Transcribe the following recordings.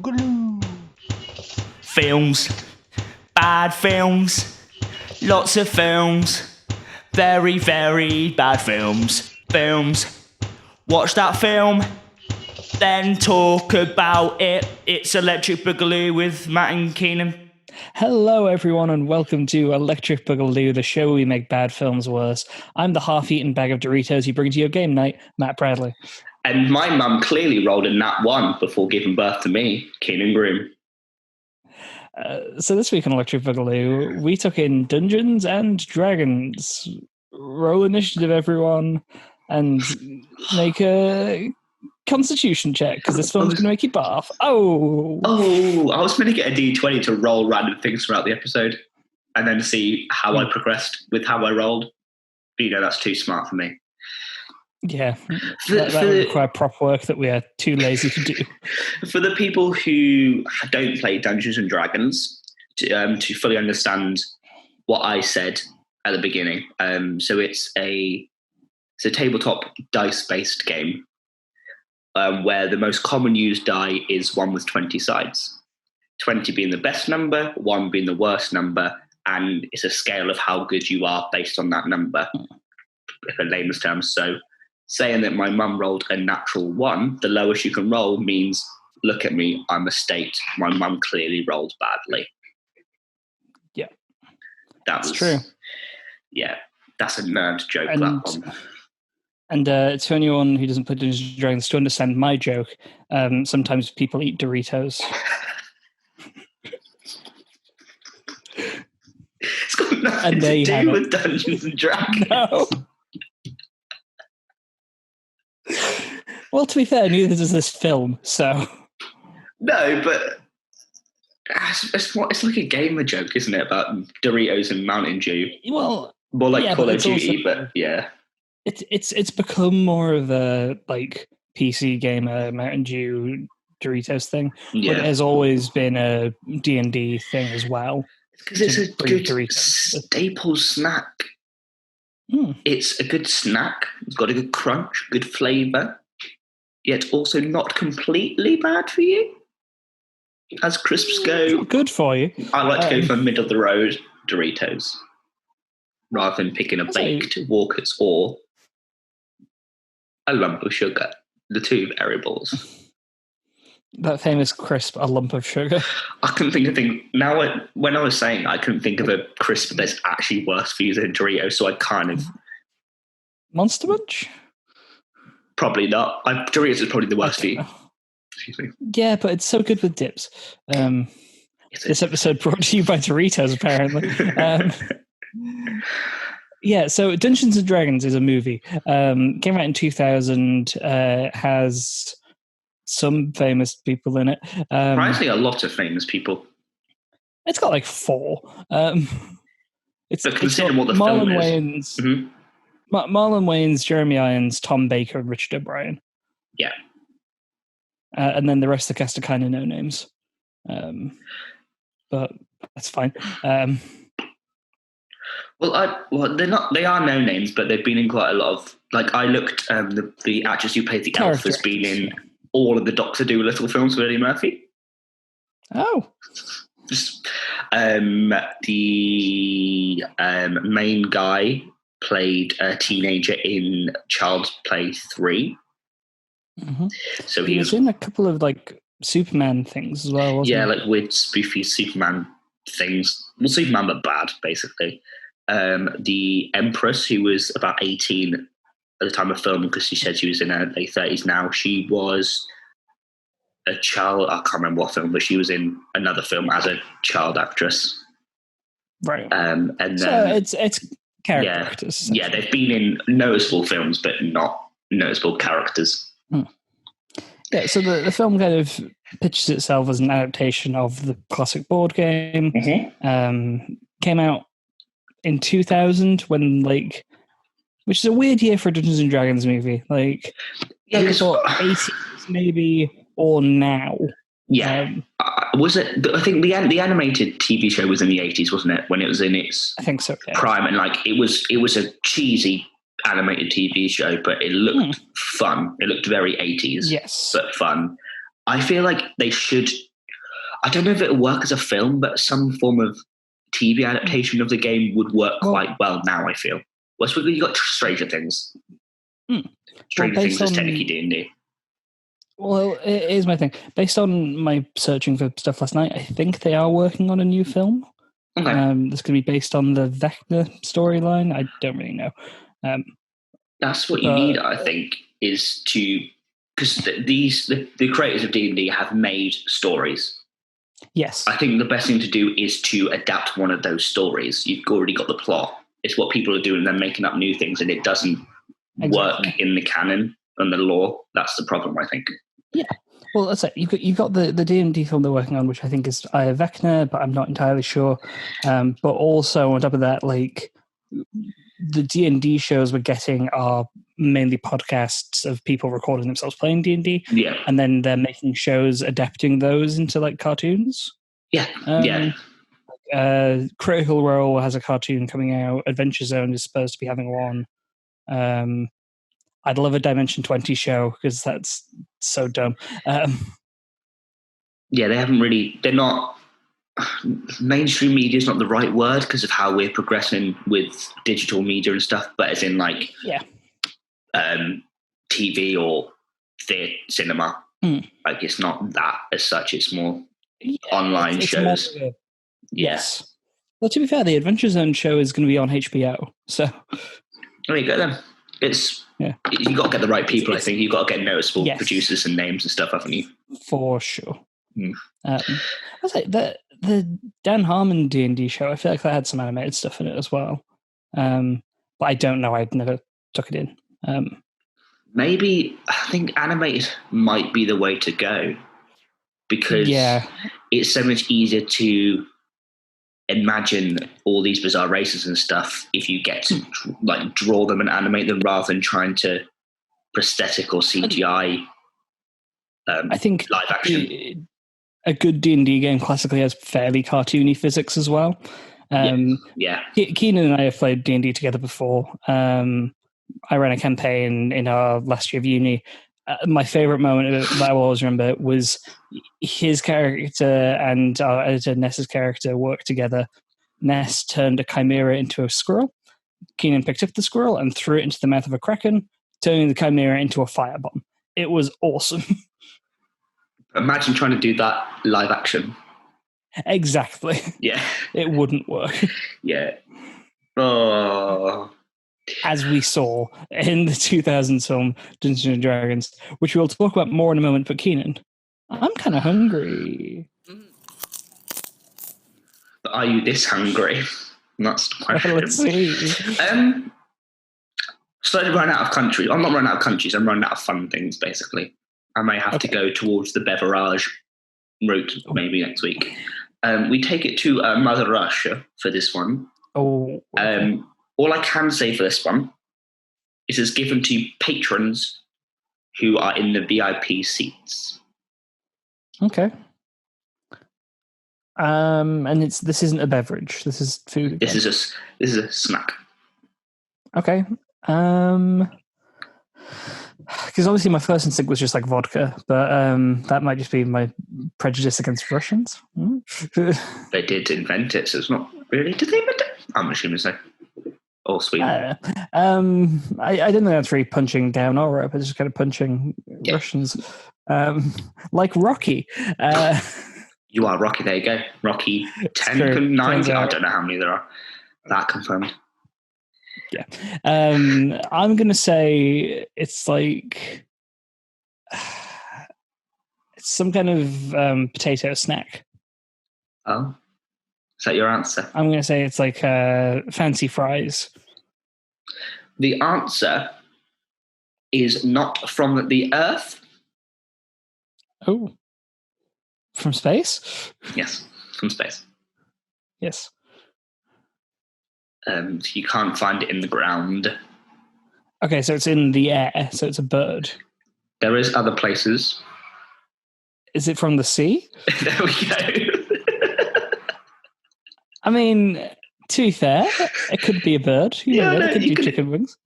Boogaloo. Films, bad films, lots of films, very, very bad films. Watch that film, then talk about it. It's Electric Boogaloo with Matt and Keenan. Hello, everyone, and welcome to Electric Boogaloo, the show where we make bad films worse. I'm the half-eaten bag of Doritos you bring to your game night, Matt Bradley. And my mum clearly rolled a nat 1 before giving birth to me, Keenan Groom. So this week on Electric Boogaloo, we took in Dungeons and Dragons. Roll initiative, everyone, and make a constitution check, because this film's going to make you barf. Oh, I was going to get a D20 to roll random things throughout the episode and then see how I progressed with how I rolled. But, that's too smart for me. Yeah, that would require prop work that we are too lazy to do. For the people who don't play Dungeons and Dragons, to fully understand what I said at the beginning, so it's a tabletop dice-based game where the most common used die is 1 with 20 sides. 20 being the best number, 1 being the worst number, and it's a scale of how good you are based on that number, in layman's terms. So saying that my mum rolled a natural 1, the lowest you can roll means, look at me, I'm a state. My mum clearly rolled badly. Yeah. That's true. Yeah, that's a nerd joke, that one. And to anyone who doesn't play Dungeons & Dragons, to understand my joke, sometimes people eat Doritos. It's got nothing to do with Dungeons & Dragons. No. Well, to be fair, neither does this film, so... No, but it's like a gamer joke, isn't it, about Doritos and Mountain Dew? Well... More like Call of Duty, but yeah. It's become more of a, PC gamer Mountain Dew Doritos thing, but it has always been a D&D thing as well. Because it's a good staple snack. It's a good snack. It's got a good crunch, good flavour, yet also not completely bad for you. As crisps go, good for you. I like to go for middle of the road Doritos rather than picking a baked Walker's or a lump of sugar. The two variables. That famous crisp, a lump of sugar. I couldn't think of things. Now, when I was saying I couldn't think of a crisp that's actually worse for you than Doritos, so I kind of... Monster Munch? Probably not. Doritos is probably the worst for you. Excuse me. Yeah, but it's so good with dips. This episode brought to you by Doritos, apparently. Yeah, so Dungeons and Dragons is a movie. Came out in 2000, has... some famous people in it. Surprisingly, a lot of famous people. It's got 4. It's consider what the Marlon film is. Marlon Wayans, Jeremy Irons, Tom Baker, and Richard O'Brien. Yeah. And then the rest of the cast are kind of no names. But that's fine. Well, they're not. They are no names, but they've been in quite a lot of. I looked. The actress who played the elf has been in all of the Dr. Dolittle films with Eddie Murphy. Oh. Just the main guy played a teenager in Child's Play 3. Mm-hmm. So he was in a couple of Superman things as well, wasn't he? Weird spoofy Superman things. Well, Superman but bad, basically. The Empress, who was about 18 at the time of filming, because she said she was in her late 30s now. She was a child. I can't remember what film, but she was in another film as a child actress. Right. And then so it's character actors. Yeah, they've been in noticeable films, but not noticeable characters. Yeah, so the film kind of pitches itself as an adaptation of the classic board game. Mm-hmm. Came out in 2000 when which is a weird year for a Dungeons and Dragons movie. I thought 80s maybe, or now. Yeah. Was it? I think the animated TV show was in the 80s, wasn't it? When it was in its I think so, yeah. prime, and it was a cheesy animated TV show, but it looked fun. It looked very 80s, yes, but fun. I feel like they should I don't know if it'll work as a film, but some form of TV adaptation of the game would work quite well now, I feel. What's you got Stranger Things. Stranger Things is technically D&D. Well, here's my thing. Based on my searching for stuff last night, I think they are working on a new film. Okay. That's going to be based on the Vecna storyline. I don't really know. That's what you need, I think, is to... Because the creators of D&D have made stories. Yes. I think the best thing to do is to adapt one of those stories. You've already got the plot. It's what people are doing. They're making up new things, and it doesn't work in the canon and the lore. That's the problem, I think. Yeah. Well, that's it. You've got the D&D film they're working on, which I think is Aya Vecna, but I'm not entirely sure. But also on top of that, like the D&D shows we're getting are mainly podcasts of people recording themselves playing D&D. Yeah. And then they're making shows adapting those into like cartoons. Yeah. Critical Role has a cartoon coming out. Adventure Zone is supposed to be having one. I'd love a Dimension 20 show because that's so dumb. Yeah, they're not, mainstream media is not the right word because of how we're progressing with digital media and stuff, but as in like TV or theatre, cinema. Like it's not that as such, it's more online shows. More, yes. Well, to be fair, the Adventure Zone show is going to be on HBO, so... There you go then. You got to get the right people. I think you got to get noticeable producers and names and stuff, haven't you? For sure. I was like the Dan Harmon D&D show. I feel like that had some animated stuff in it as well, but I don't know. I'd never took it in. Maybe I think animated might be the way to go because it's so much easier to imagine all these bizarre races and stuff if you get to like draw them and animate them rather than trying to prosthetic or CGI I think live action. A good D&D game classically has fairly cartoony physics as well. Keenan and I have played D&D together before. I ran a campaign in our last year of uni. My favorite moment that I will always remember was his character and our editor Nessa's character worked together. Ness turned a chimera into a squirrel. Keenan picked up the squirrel and threw it into the mouth of a kraken, turning the chimera into a firebomb. It was awesome. Imagine trying to do that live action. Exactly. Yeah. It wouldn't work. Yeah. Oh. As we saw in the 2000s film Dungeons and Dragons, which we'll talk about more in a moment. But Keenan, I'm kind of hungry. But are you this hungry? That's the question. Let's see. Slowly run out of countries. I'm not running out of countries. I'm running out of fun things, basically. I may have to go towards the beverage route maybe next week. We take it to Mother Russia for this one. Oh. Okay. All I can say for this one is it's given to patrons who are in the VIP seats. Okay. And this isn't a beverage. This is food. Again. This is a snack. Okay. Because obviously my first instinct was just like vodka, but that might just be my prejudice against Russians. They did invent it, so it's not really. Did they invent it? I'm assuming so. Or Sweden. I don't think that's really punching down Europe. It's just kind of punching Russians, like Rocky. You are Rocky. There you go. Rocky 10, 9. I don't know how many there are. That confirmed. Yeah. I'm going to say it's like it's some kind of potato snack. Oh. Is that your answer? I'm going to say it's like fancy fries. The answer is not from the Earth. Oh. From space? Yes, from space. Yes. You can't find it in the ground. Okay, so it's in the air, so it's a bird. There is other places. Is it from the sea? There we go. I mean, to be fair, it could be a bird. It could be chicken wings.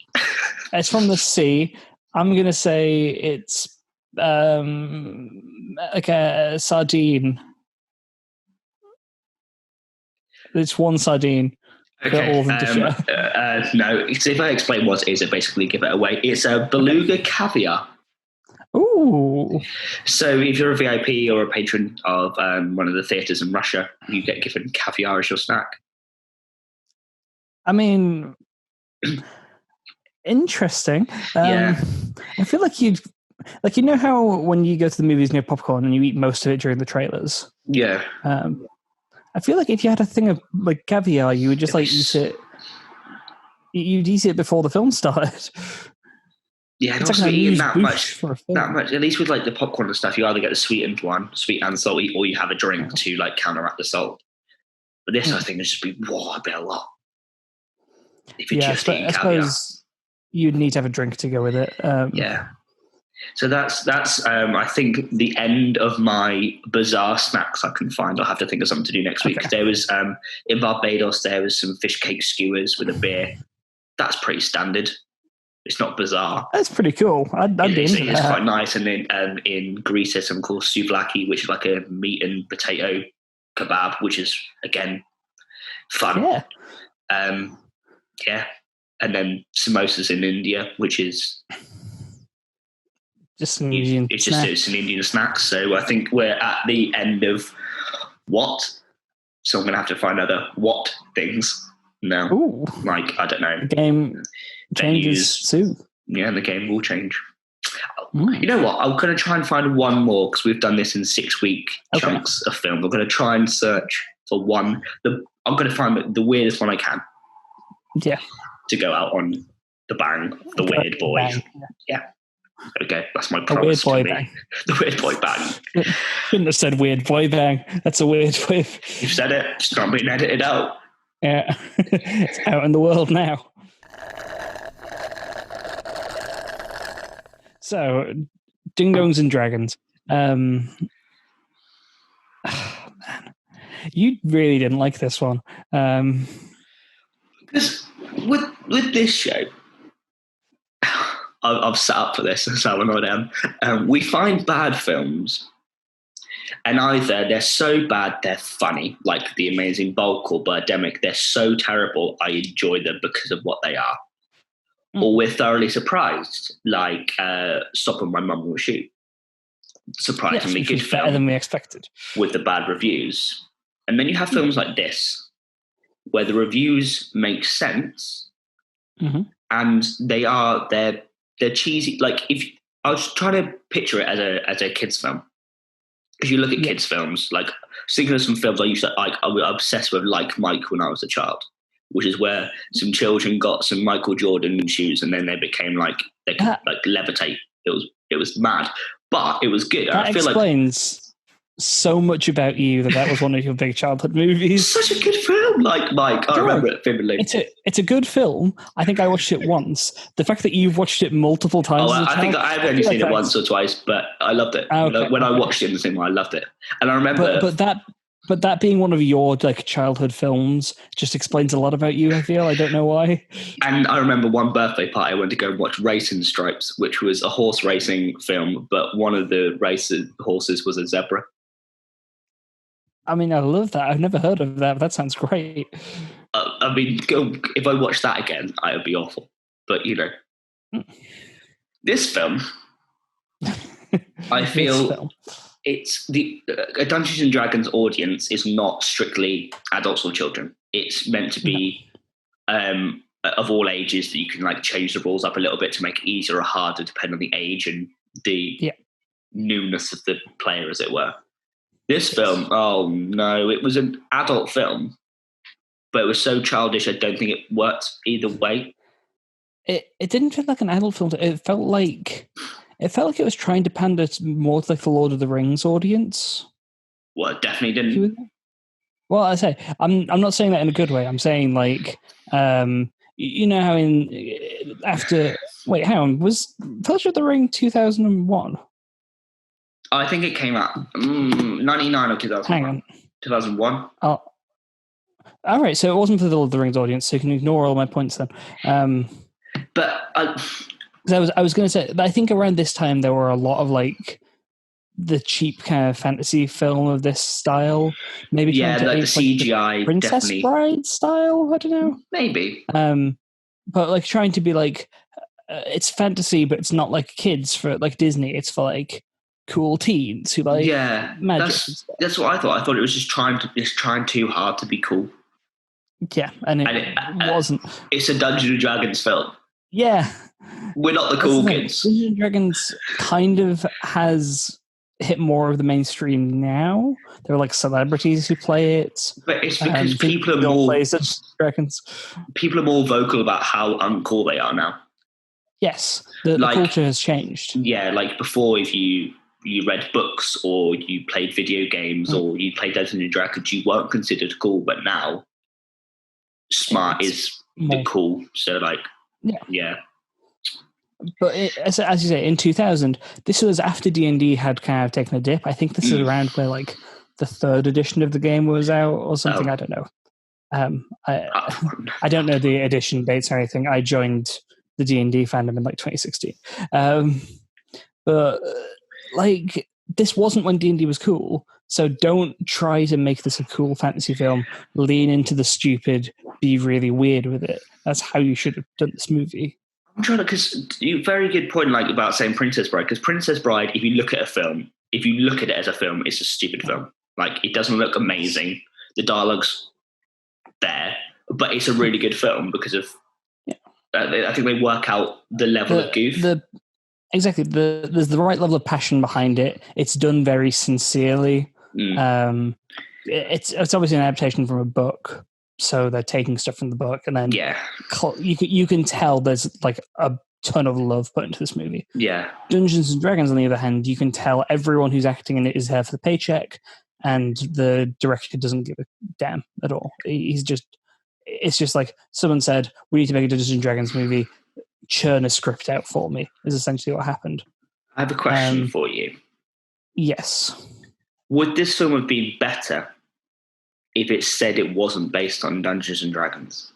It's from the sea. I'm going to say it's like a sardine. It's one sardine for all of them to share. No, so if I explain what it is, I basically give it away. It's a beluga caviar. Ooh. So if you're a VIP or a patron of one of the theatres in Russia, you get given caviar as your snack. I mean, interesting. Yeah. I feel like you'd... Like, you know how when you go to the movies and you have popcorn and you eat most of it during the trailers? Yeah. I feel like if you had a thing of like caviar, you would just like eat it. You'd eat it before the film started. Yeah, it's also like eating that much. For a film. That much. At least with like the popcorn and stuff, you either get the sweetened one, sweet and salty, or you have a drink to like counteract the salt. But this, I think, would just be a bit a lot. If you're just eating caviar. I suppose you'd need to have a drink to go with it. Yeah. So that's I think the end of my bizarre snacks I can find. I'll have to think of something to do next week. There was in Barbados there was some fish cake skewers with a beer. That's pretty standard. It's not bizarre. That's pretty cool. I'd be into that. It's quite nice. And then in Greece there's something called souvlaki, which is like a meat and potato kebab, which is again fun. Yeah. Yeah. And then samosas in India, which is just an Indian snack. It's an Indian snack. So I think we're at the end of what. So I'm going to have to find other what things now. Ooh. Like, I don't know. The game changes soon. Yeah, the game will change. You know what? I'm going to try and find one more because we've done this in 6-week chunks of film. I'm going to try and search for one. I'm going to find the weirdest one I can. Yeah. To go out on the bang, the weird boy. Bang. Yeah. Okay, that's my promise to me. Bang. The weird boy bang. Shouldn't have said weird boy bang. That's a weird way. You've said it. It's not being edited out. Yeah. It's out in the world now. So, Dingoes and Dragons. Man. You really didn't like this one. Because with this show, I've sat up for this, that's how annoyed I am. We find bad films, and either they're so bad they're funny, like The Amazing Bulk or Birdemic. They're so terrible I enjoy them because of what they are. Or we're thoroughly surprised, like Stop and My Mum Will Shoot. Surprisingly good film. Better than we expected. With the bad reviews. And then you have films like this, where the reviews make sense, and they're cheesy. Like, if I was trying to picture it as a kids film, because you look at kids films, like thinking of some films I used to like, I was obsessed with, like Mike when I was a child, which is where some children got some Michael Jordan shoes and then they became like they could like levitate. It was mad, but it was good. That I feel explains so much about you that was one of your big childhood movies. Such a good film, like Mike. I remember it vividly. It's a good film. I think I watched it once. The fact that you've watched it multiple times. I think I've only seen it once or twice, but I loved it. When I watched it in the cinema, I loved it, and I remember. But that being one of your like childhood films just explains a lot about you. I feel I don't know why. And I remember one birthday party I went to go and watch Racing Stripes, which was a horse racing film, but one of the horses was a zebra. I mean, I love that. I've never heard of that, but that sounds great. I mean, if I watched that again, it would be awful. But, this film, I feel it's a Dungeons and Dragons audience is not strictly adults or children. It's meant to be of all ages, that you can like change the rules up a little bit to make it easier or harder depending on the age and the newness of the player, as it were. This film, oh no, it was an adult film, but it was so childish I don't think it worked either way. It didn't feel like an adult film. It felt like it was trying to pander more to like the Lord of the Rings audience. Well, it definitely didn't. Well, I say I'm not saying that in a good way. I'm saying like you know how hang on, was Fellowship of the Ring 2001? I think it came out 99 or 2001. Hang on. 2001. Oh. All right, so it wasn't for the Lord of the Rings audience, so you can ignore all my points then. But I was going to say, I think around this time there were a lot of like the cheap kind of fantasy film of this style. Maybe Yeah, trying to like aim the for, like, CGI Princess definitely. Bride style. I don't know. Maybe. But like trying to be like it's fantasy, but it's not like kids for like Disney. It's for like cool teens who like Yeah, magic and stuff. that's what I thought. I thought it was just trying too hard to be cool. Yeah, and it, And it wasn't. It's a Dungeons and Dragons film. Yeah, We're not the that's cool the thing. kids. Dungeons and Dragons kind of has hit more of the mainstream now. There are like celebrities who play it. But it's because people play Dungeons and Dragons. People are more vocal about how uncool they are now. Yes, the culture has changed. Yeah, like before, if you read books or you played video games or you played Dungeons and Dragons, you weren't considered cool. But now, smart is the cool. So like, yeah. But as you say, in 2000, this was after D&D had kind of taken a dip. I think this is around where like the third edition of the game was out or something. I don't know. I don't know the edition dates or anything. I joined the D&D fandom in like 2016. But like this wasn't when D&D was cool. So don't try to make this a cool fantasy film. Lean into the stupid, be really weird with it. That's how you should have done this movie. I'm trying to, because you very good point, like about saying Princess Bride. Because Princess Bride, if you look at it as a film, it's a stupid film. Like it doesn't look amazing. The dialogue's there, but it's a really good film because of. I think they work out the level of goof. Exactly. There's the right level of passion behind it. It's done very sincerely. It's obviously an adaptation from a book, so they're taking stuff from the book, and then you can tell there's like a ton of love put into this movie. Yeah. Dungeons and Dragons, on the other hand, you can tell everyone who's acting in it is there for the paycheck, and the director doesn't give a damn at all. It's just like someone said, we need to make a Dungeons and Dragons movie. Churn a script out for me is essentially what happened. I have a question for you. Yes. Would this film have been better if it said it wasn't based on Dungeons and Dragons?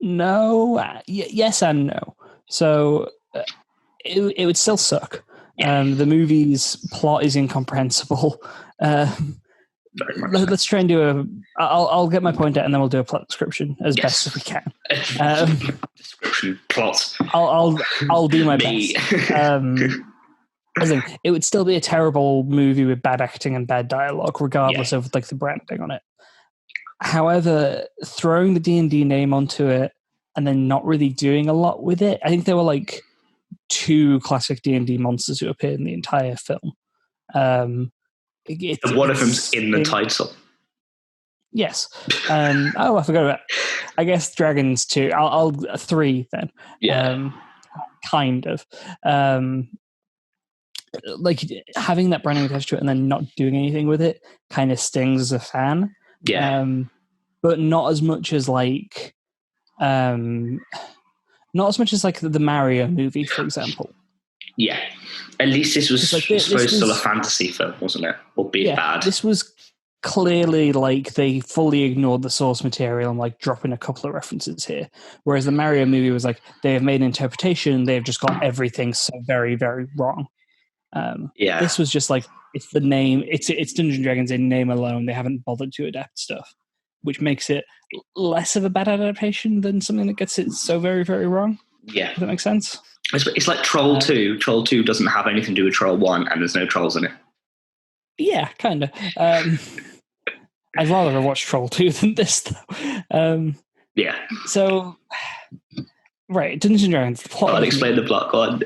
No. Yes and no. So it would still suck. The movie's plot is incomprehensible. Let's try and do I'll get my point out and then we'll do a plot description as best as we can. Description, plot. I'll do my best. I think it would still be a terrible movie with bad acting and bad dialogue, regardless of like the branding on it. However, throwing the D&D name onto it and then not really doing a lot with it. I think there were like 2 classic D&D monsters who appeared in the entire film. One of them's in the title. Yes. I forgot about. I guess dragons too. I'll 3 then. Yeah. Kind of. Like having that branding attached to it and then not doing anything with it kind of stings as a fan. Yeah. But not as much as like, not as much as like the Mario movie, for example. Yeah. At least this was supposed to be a fantasy film, wasn't it? Or be bad. This was clearly like they fully ignored the source material and like dropping a couple of references here. Whereas the Mario movie was like they have made an interpretation, they've just got everything so very, very wrong. This was just like it's the name, it's Dungeons and Dragons in name alone. They haven't bothered to adapt stuff, which makes it less of a bad adaptation than something that gets it so very, very wrong. Yeah. Does that make sense? It's like Troll 2. Troll 2 doesn't have anything to do with Troll 1, and there's no trolls in it. Yeah, kind of. I'd rather have watched Troll 2 than this, though. Yeah. So, right, Dungeons & Dragons. The plot. I'll explain the plot. Go on.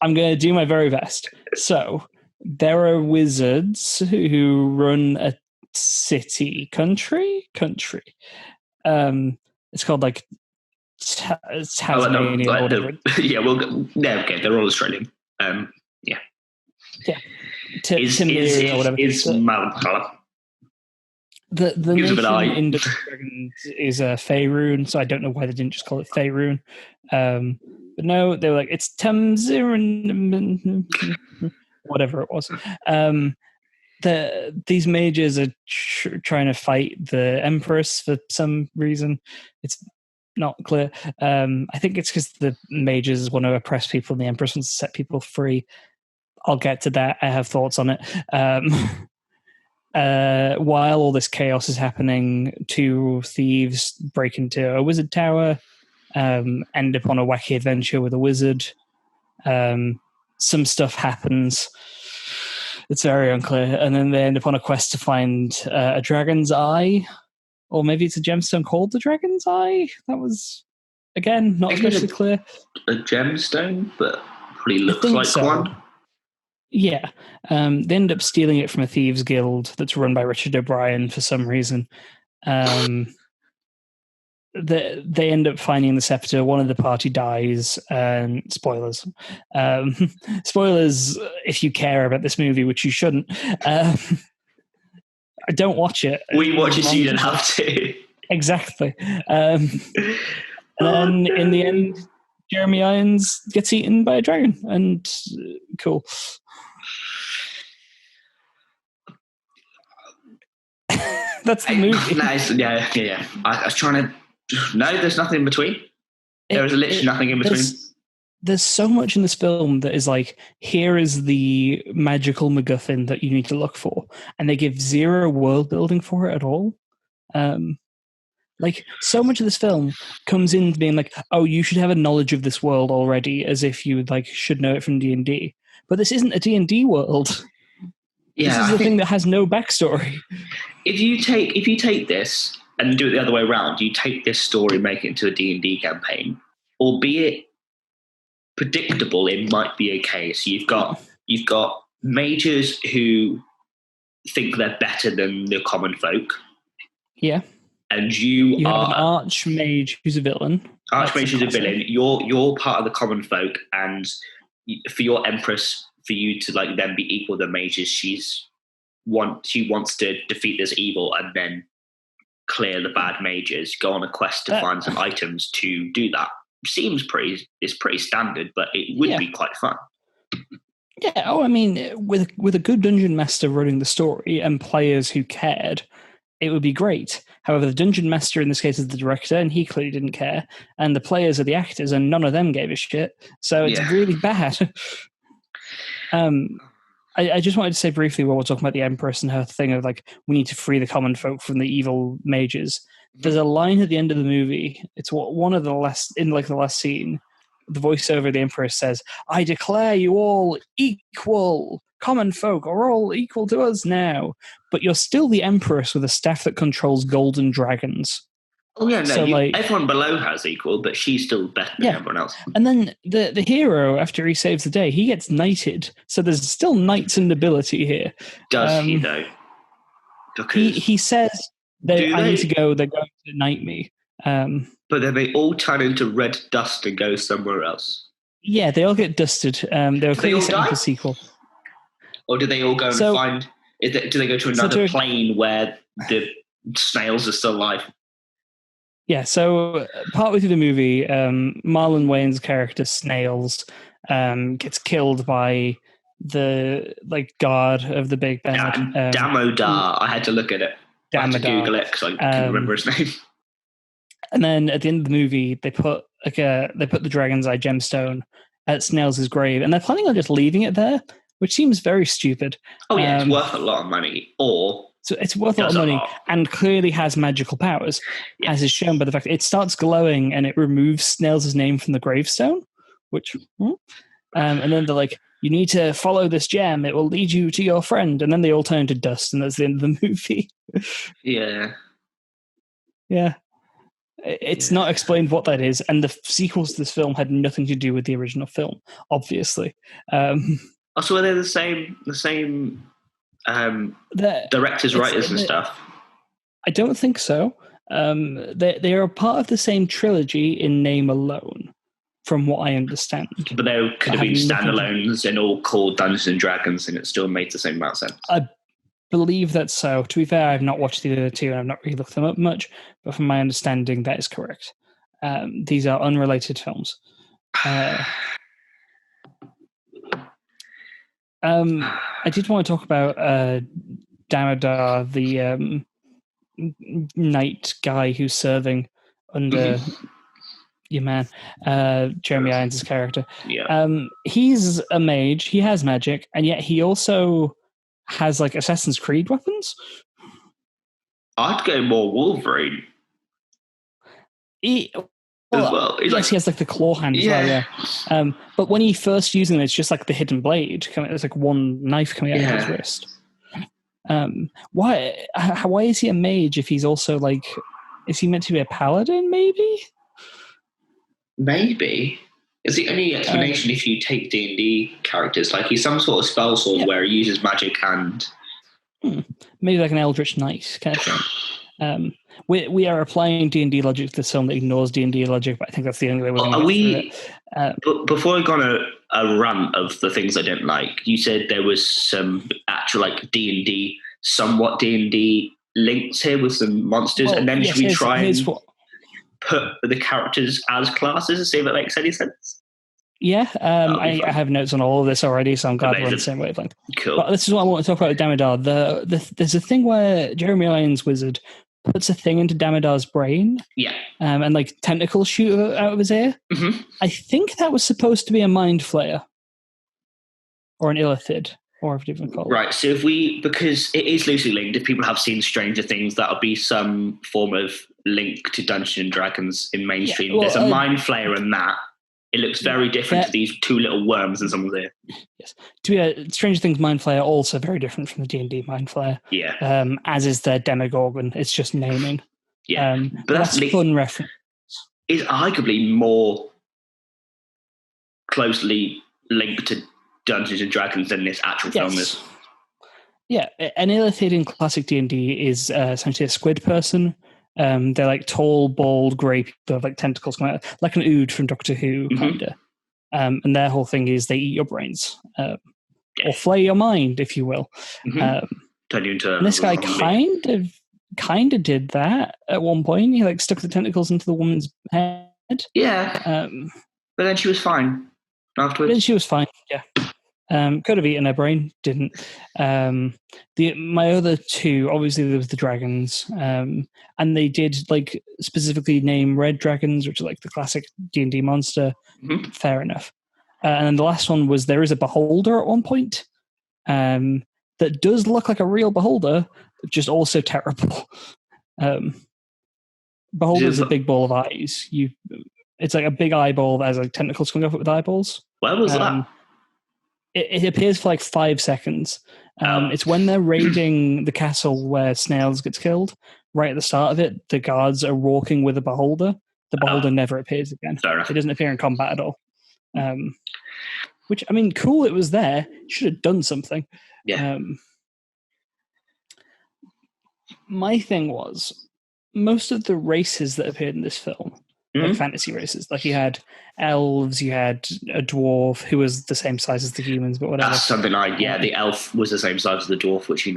I'm going to do my very best. So, there are wizards who run a country. It's called like Tasmania or whatever. They're all Australian. Yeah. Timir or whatever. The nation in Dungeons & Dragons is Faerun, so I don't know why they didn't just call it Faerun. But no, they were like, it's Tamzirin, whatever it was. These mages are trying to fight the empress for some reason. It's not clear. I think it's because the mages want to oppress people and the empress wants to set people free. I'll get to that. I have thoughts on it. While all this chaos is happening, two thieves break into a wizard tower, end up on a wacky adventure with a wizard. Some stuff happens. It's very unclear. And then they end up on a quest to find a dragon's eye. Or maybe it's a gemstone called the Dragon's Eye. That was, again, not especially clear. A gemstone, but probably looks like one. Yeah. They end up stealing it from a thieves' guild that's run by Richard O'Brien for some reason. They end up finding the scepter. One of the party dies. And spoilers. Spoilers if you care about this movie, which you shouldn't. I don't watch it. We watch it so you don't have to. Exactly. And then in the end, Jeremy Irons gets eaten by a dragon. And cool. That's the movie. Nice. Yeah. I was trying to... No, there's nothing in between. There is literally nothing in between. There's so much in this film that is like, here is the magical MacGuffin that you need to look for. And they give zero world building for it at all. Like, so much of this film comes in being like, oh, you should have a knowledge of this world already, as if you like should know it from D&D. But this isn't a D&D world. Yeah, this is the thing that has no backstory. If you take this and do it the other way around, you take this story, make it into a D&D campaign, albeit predictable, it might be okay. So you've got mages who think they're better than the common folk. Yeah. And you have are an archmage who's a villain. Archmage who's a villain. You're part of the common folk, and for your empress, for you to like then be equal to the mages, she wants to defeat this evil and then clear the bad mages. Go on a quest to find some items to do that. Seems it's pretty standard, but it would be quite fun. Yeah. Oh, I mean, with a good dungeon master running the story and players who cared, it would be great. However, the dungeon master in this case is the director, and he clearly didn't care. And the players are the actors, and none of them gave a shit. So it's really bad. I just wanted to say briefly while we're talking about the Empress and her thing of like, we need to free the common folk from the evil mages. There's a line at the end of the movie. It's one of the last scene. The voiceover of the Empress says, "I declare you all equal. Common folk are all equal to us now. But you're still the Empress with a staff that controls golden dragons." Oh yeah, no. So, everyone below her is equal, but she's still better than everyone else. And then the hero, after he saves the day, he gets knighted. So there's still knights and nobility here. Does he though? Because he says I need to go. They're going to knight me. But then they all turn into red dust and go somewhere else. Yeah, they all get dusted. They were clearly set up a sequel. Or do they all go and find... do they go to another plane where the snails are still alive? Yeah, so partway through the movie, Marlon Wayne's character, Snails, gets killed by the guard of the Big Ben. Damodar. I had to look at it. I had to Google it because I couldn't remember his name. And then at the end of the movie, they put the Dragon's Eye gemstone at Snails' grave, and they're planning on just leaving it there, which seems very stupid. Oh yeah, it's worth a lot of money. So it's worth a lot of money and clearly has magical powers, as is shown by the fact that it starts glowing and it removes Snails' name from the gravestone, and then they're like, you need to follow this gem, it will lead you to your friend, and then they all turn to dust, and that's the end of the movie. Yeah. It's not explained what that is, and the sequels to this film had nothing to do with the original film, obviously. So are they the same directors, writers, and stuff? I don't think so. They are part of the same trilogy in name alone, from what I understand. But they could have been standalones and all called Dungeons and Dragons, and it still made the same amount of sense. I believe that's so. To be fair, I've not watched the other two, and I've not really looked them up much, but from my understanding, that is correct. These are unrelated films. I did want to talk about Damodar, the knight guy who's serving under your man, Jeremy Irons' character. Yeah. He's a mage. He has magic, and yet he also has like Assassin's Creed weapons. I'd go more Wolverine as well. Yes, he has like the claw hand as well, yeah. But when he first using it, it's just like the hidden blade. There's like one knife coming out of his wrist. Why is he a mage if he's also like... Is he meant to be a paladin, maybe? Maybe. Is the only explanation if you take D&D characters, like he's some sort of spell sword where he uses magic and... Maybe like an Eldritch Knight kind of thing. We are applying D&D logic to this film that ignores D&D logic, but I think that's the only way we're going to get through it. But before I go on a rant of the things I don't like, you said there was some actual like D&D, somewhat D&D links here with some monsters, and then should we try and put the characters as classes and see if it makes any sense? Yeah, I have notes on all of this already, so I'm glad we're on the same wavelength. Cool. But this is what I want to talk about with Damodar. There's a thing where Jeremy Irons' wizard puts a thing into Damodar's brain. Yeah. And like tentacles shoot out of his ear. Mm-hmm. I think that was supposed to be a mind flayer. Or an illithid. Or if you even call it. Right, so because it is loosely linked, if people have seen Stranger Things, that'll be some form of link to Dungeons and Dragons in mainstream. Yeah, there's a mind flayer in that. It looks very different to these two little worms in someone's ear. Yes. To be Stranger Things mind flayer, also very different from the D&D mind flayer. Yeah. As is their Demogorgon. It's just naming. Yeah. But that's a fun reference. Is arguably more closely linked to Dungeons and Dragons than this actual film is. Yeah, an illithid in classic D&D is essentially a squid person. They're like tall, bald, grey people with like tentacles coming out, like an Ood from Doctor Who, kind of. And their whole thing is they eat your brains, or flay your mind, if you will. Turn you into. And this guy kind of did that at one point. He like stuck the tentacles into the woman's head. Yeah. But then she was fine afterwards. Then she was fine. Yeah. Could have eaten her brain, didn't. My other two, obviously there was the dragons, and they did like specifically name red dragons, which are like the classic D&D monster. Fair enough. And then the last one was there is a beholder at one point that does look like a real beholder, just also terrible. Beholder is a big ball of eyes. It's like a big eyeball that has like tentacles coming off it with eyeballs. Where was that? It appears for like 5 seconds. It's when they're raiding the castle where Snails gets killed. Right at the start of it, the guards are walking with a beholder. The beholder never appears again. It doesn't appear in combat at all. Which, I mean, cool, it was there. Should have done something. Yeah. My thing was, most of the races that appeared in this film, like fantasy races, like you had elves, you had a dwarf who was the same size as the humans, but whatever. That's something like, the elf was the same size as the dwarf, which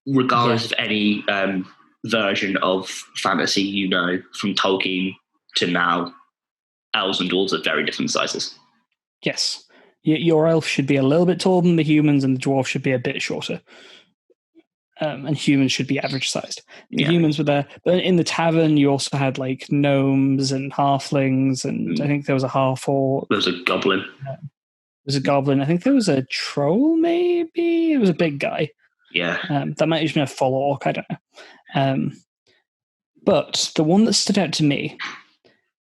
regardless of any version of fantasy, from Tolkien to now, elves and dwarves are very different sizes. Yes. Your elf should be a little bit taller than the humans, and the dwarf should be a bit shorter. And humans should be average sized. The humans were there. But in the tavern, you also had like gnomes and halflings, and I think there was a half-orc. There was a goblin. I think there was a troll, maybe? It was a big guy. Yeah. That might have just been a full orc, I don't know. But the one that stood out to me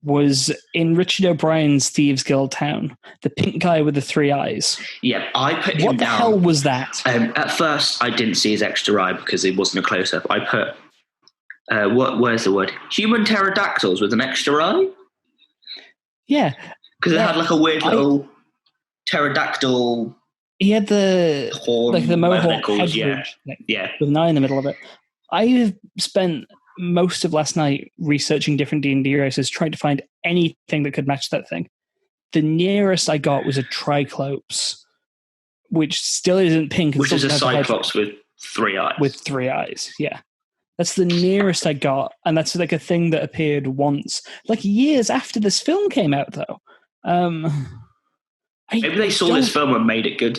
was in Richard O'Brien's Thieves Guild Town, the pink guy with the 3 eyes. Yeah, I put him down. What the hell was that? At first, I didn't see his extra eye because it wasn't a close-up. I put, where's the word? Human pterodactyls with an extra eye? Yeah. Because it had like a weird little pterodactyl. He had the horn, like the mohawk head with an eye in the middle of it. I have spent most of last night researching different D&D races, trying to find anything that could match that thing. The nearest I got was a Triclops, which still isn't pink. Which is a Cyclops with 3 eyes. With 3 eyes, yeah. That's the nearest I got, and that's like a thing that appeared once, like years after this film came out, though. Maybe they saw this film and made it good.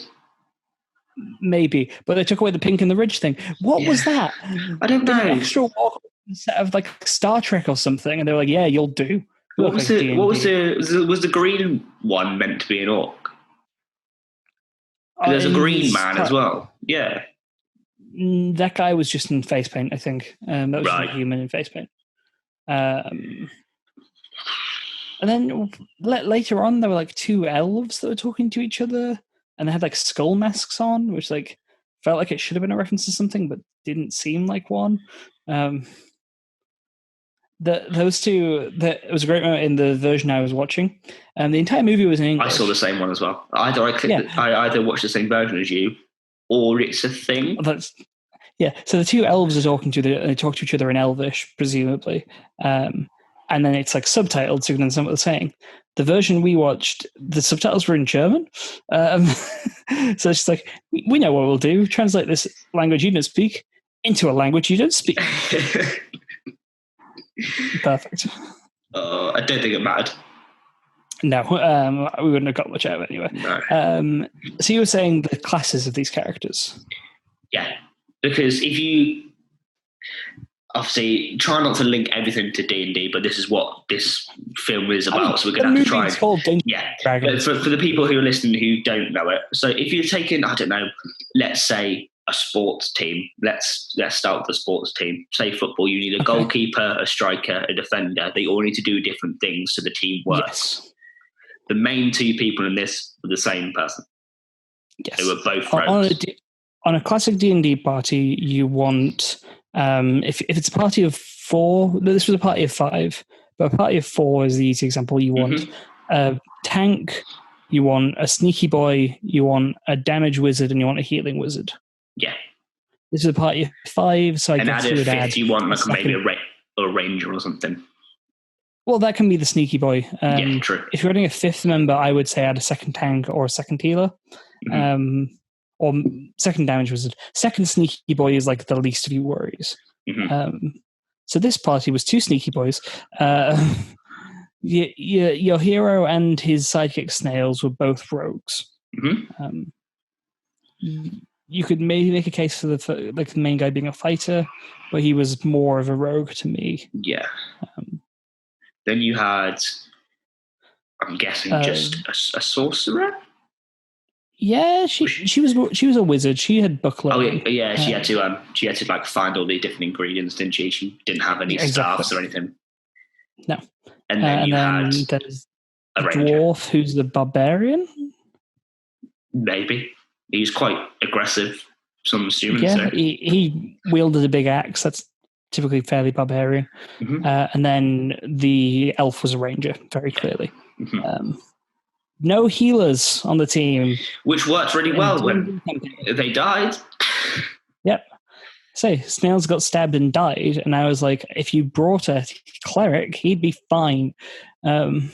Maybe, but they took away the pink and the ridge thing. What was that? I don't know. An extra walk set of like Star Trek or something, and they were like, "Yeah, you'll do." What was like the was the green one meant to be an orc? There's a green man as well. Yeah. That guy was just in face paint, I think. That was just a human in face paint. And then later on, there were like two elves that were talking to each other, and they had like skull masks on, which like felt like it should have been a reference to something, but didn't seem like one. Those two, it was a great moment in the version I was watching. The entire movie was in English. I saw the same one as well. I either watched the same version as you, or it's a thing. So the two elves are talking to they talk to each other in Elvish, presumably, and then it's like subtitled, so you can understand what they're saying. The version we watched, the subtitles were in German, so it's just like, we know what we'll do: translate this language you don't speak into a language you don't speak. Perfect. I don't think it mattered. No, we wouldn't have got much out of it anyway. No. So you were saying the classes of these characters. Yeah, because if you obviously try not to link everything to D&D, but this is what this film is about, so we're going to have to try. It's called Dragons. But for the people who are listening who don't know it, so if you're taking, I don't know, let's say a sports team. Let's start with the sports team. Say football, you need a goalkeeper, a striker, a defender. They all need to do different things so the team works. Yes. The main two people in this were the same person. Yes. They were both rogues. On a classic D&D party, you want, if it's a party of 4, this was a party of 5, but a party of 4 is the easy example. You want a tank, you want a sneaky boy, you want a damage wizard, and you want a healing wizard. Yeah. This is a party of 5, so I guess you would add... you want like maybe a ranger or something. Well, that can be the sneaky boy. Yeah, true. If you're adding a 5th member, I would say add a second tank or a second healer. Or second damage wizard. Second sneaky boy is like the least of your worries. So this party was 2 sneaky boys. Your hero and his sidekick Snails were both rogues. You could maybe make a case for the main guy being a fighter, but he was more of a rogue to me. Yeah. Then you had, I'm guessing, just a sorcerer. Yeah, she was a wizard. She had buckler. Oh yeah. She had to like find all the different ingredients, didn't she? She didn't have any staffs or anything. No. And then there's a dwarf who's the barbarian. Maybe he's quite aggressive. So I'm assuming. Yeah, so. he wielded a big axe. That's typically fairly barbarian. And then the elf was a ranger, very clearly. No healers on the team. Which worked really well when they died. Yep. Snails got stabbed and died, and I was like, if you brought a cleric, he'd be fine. And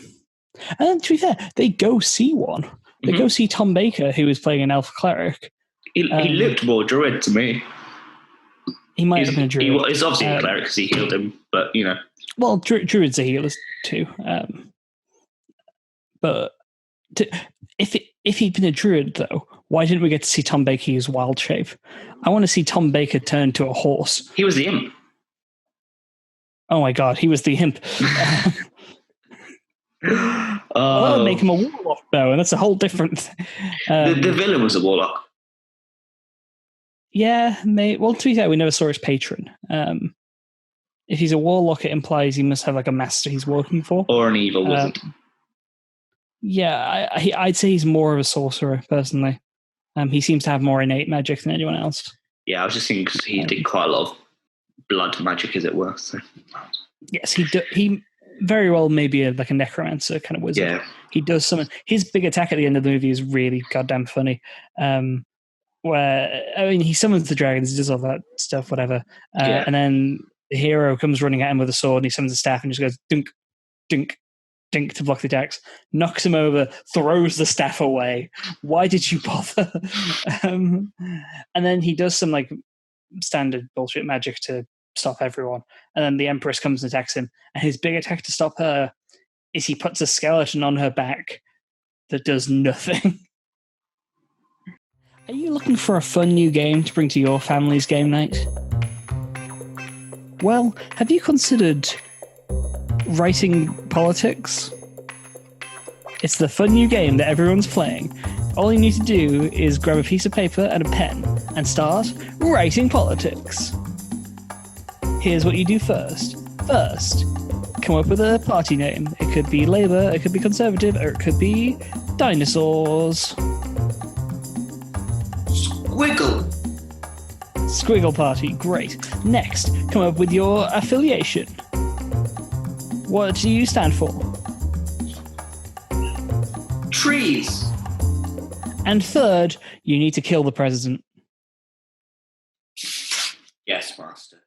then, to be fair, they go see one. They go see Tom Baker, who was playing an elf cleric. He looked more druid to me. He might have been a druid. He's obviously a cleric because he healed him, but, you know. Well, druids are healers too. But if he'd been a druid, though, why didn't we get to see Tom Baker use wild shape? I want to see Tom Baker turn to a horse. He was the imp. Oh my god, he was the imp. Make him a warlock, though, and that's a whole different thing. The villain was a warlock. Yeah, well, to be fair, we never saw his patron. If he's a warlock, it implies he must have like a master he's working for. Or an evil wizard. Yeah, I'd say he's more of a sorcerer, personally. He seems to have more innate magic than anyone else. Yeah, I was just thinking because he did quite a lot of blood magic, as it were. So. Yes, he very well may be like a necromancer kind of wizard. Yeah. He does summon. His big attack at the end of the movie is really goddamn funny. Where, I mean, he summons the dragons, he does all that stuff, whatever. And then the hero comes running at him with a sword, and he summons a staff and just goes dunk, dunk, dunk to block the attacks, knocks him over, throws the staff away. Why did you bother? And then he does some like standard bullshit magic to stop everyone. And then the empress comes and attacks him. And his big attack to stop her is he puts a skeleton on her back that does nothing. Are you looking for a fun new game to bring to your family's game night? Well, have you considered writing politics. It's the fun new game that everyone's playing. All you need to do is grab a piece of paper and a pen and start writing politics. Here's what you do first. First, come up with a party name. It could be Labour, it could be Conservative, or it could be Dinosaurs. Squiggle. Squiggle Party, great. Next, come up with your affiliation. What do you stand for? Trees. And third, you need to kill the president. Yes, master.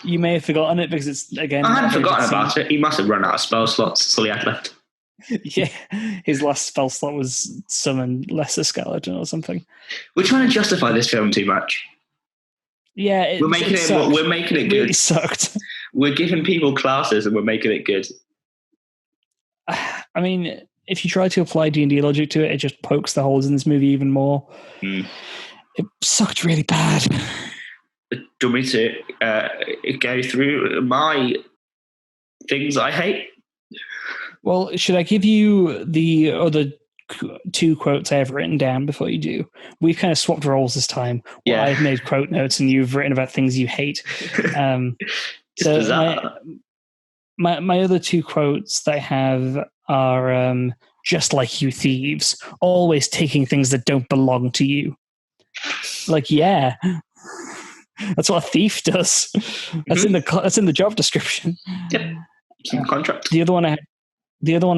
You may have forgotten it because it's, again... I hadn't forgotten about it. He must have run out of spell slots. That's all he had left. Yeah, his last spell slot was summon Lesser Skeleton or something. We're trying to justify this film too much. Yeah, We're making it good. Really sucked. We're giving people classes and we're making it good. I mean, if you try to apply D&D logic to it, it just pokes the holes in this movie even more. It sucked really bad. Do you want me to go through my things I hate? Well, should I give you the other two quotes I have written down before you do? We've kind of swapped roles this time. Yeah. I've made quote notes and you've written about things you hate. So my other two quotes that I have are just like you thieves, always taking things that don't belong to you. Like, yeah, that's what a thief does. That's in the job description. Yep, it's in the contract. The other one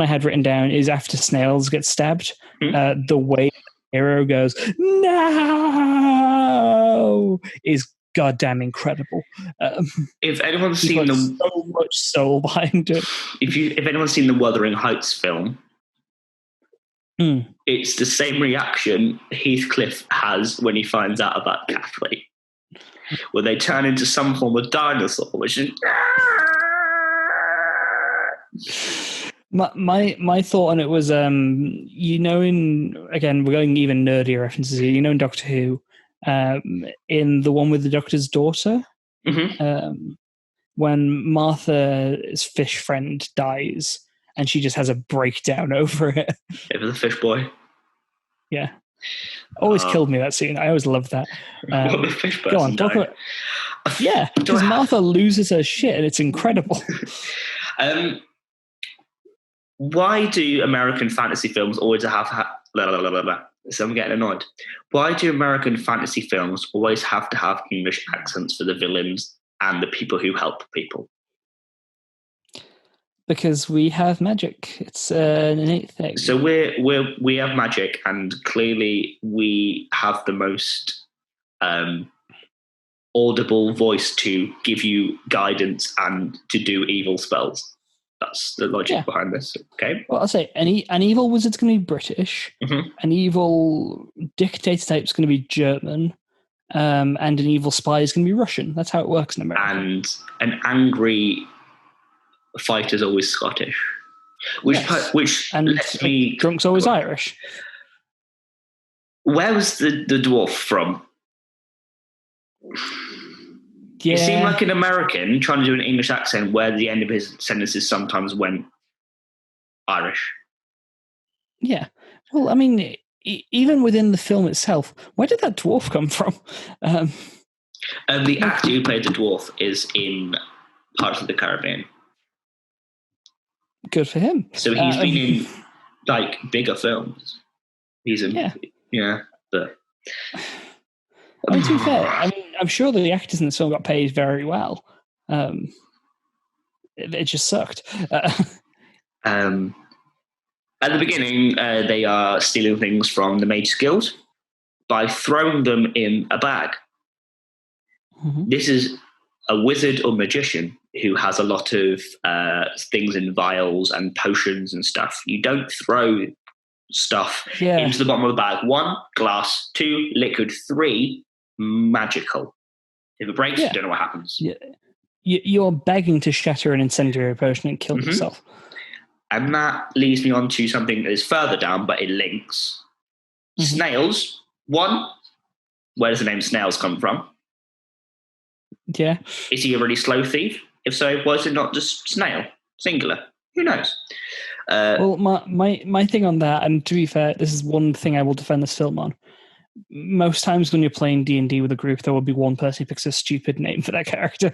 I had written down is after Snails gets stabbed, the way the hero goes no is goddamn incredible. If anyone's seen so much soul behind it. If anyone's seen the Wuthering Heights film, it's the same reaction Heathcliff has when he finds out about Kathleen, where they turn into some form of dinosaur, which is. My thought on it was, again, we're going even nerdier references here. In Doctor Who, in the one with the Doctor's daughter, when Martha's fish friend dies, and she just has a breakdown over it. It was a fish boy. Yeah, always killed me, that scene. I always loved that. The fish person go on, talk about. Yeah, because Martha loses her shit, and it's incredible. Why do American fantasy films always have So I'm getting annoyed. Why do American fantasy films always have to have English accents for the villains and the people who help people? Because we have magic. It's an innate thing. So we have magic, and clearly we have the most audible voice to give you guidance and to do evil spells. That's the logic behind this. Okay. Well, I'll say an evil wizard's going to be British. An evil dictator type's going to be German. And an evil spy is going to be Russian. That's how it works in America. And an angry fighter's always Scottish. Which lets me. Drunk's always Irish. Where was the dwarf from? Yeah. It seemed like an American trying to do an English accent where the end of his sentences sometimes went Irish. Yeah. Well, I mean, even within the film itself, where did that dwarf come from? The actor who played the dwarf is in Pirates of the Caribbean. Good for him. So he's been in like bigger films. He's in but I mean, to be fair, I'm sure that the actors in the film got paid very well. It just sucked. At the beginning, they are stealing things from the Mages Guild by throwing them in a bag. This is a wizard or magician who has a lot of things in vials and potions and stuff. You don't throw stuff into the bottom of the bag. 1, glass. 2, liquid. 3, magical. If it breaks, you don't know what happens. Yeah. You're begging to shatter an incendiary potion and kill yourself. And that leads me on to something that is further down, but it links. Snails. 1, where does the name Snails come from? Yeah. Is he a really slow thief? If so, why is it not just snail, singular? Who knows? Well, my thing on that, and to be fair, this is one thing I will defend this film on. Most times when you're playing D&D with a group, there will be one person who picks a stupid name for their character.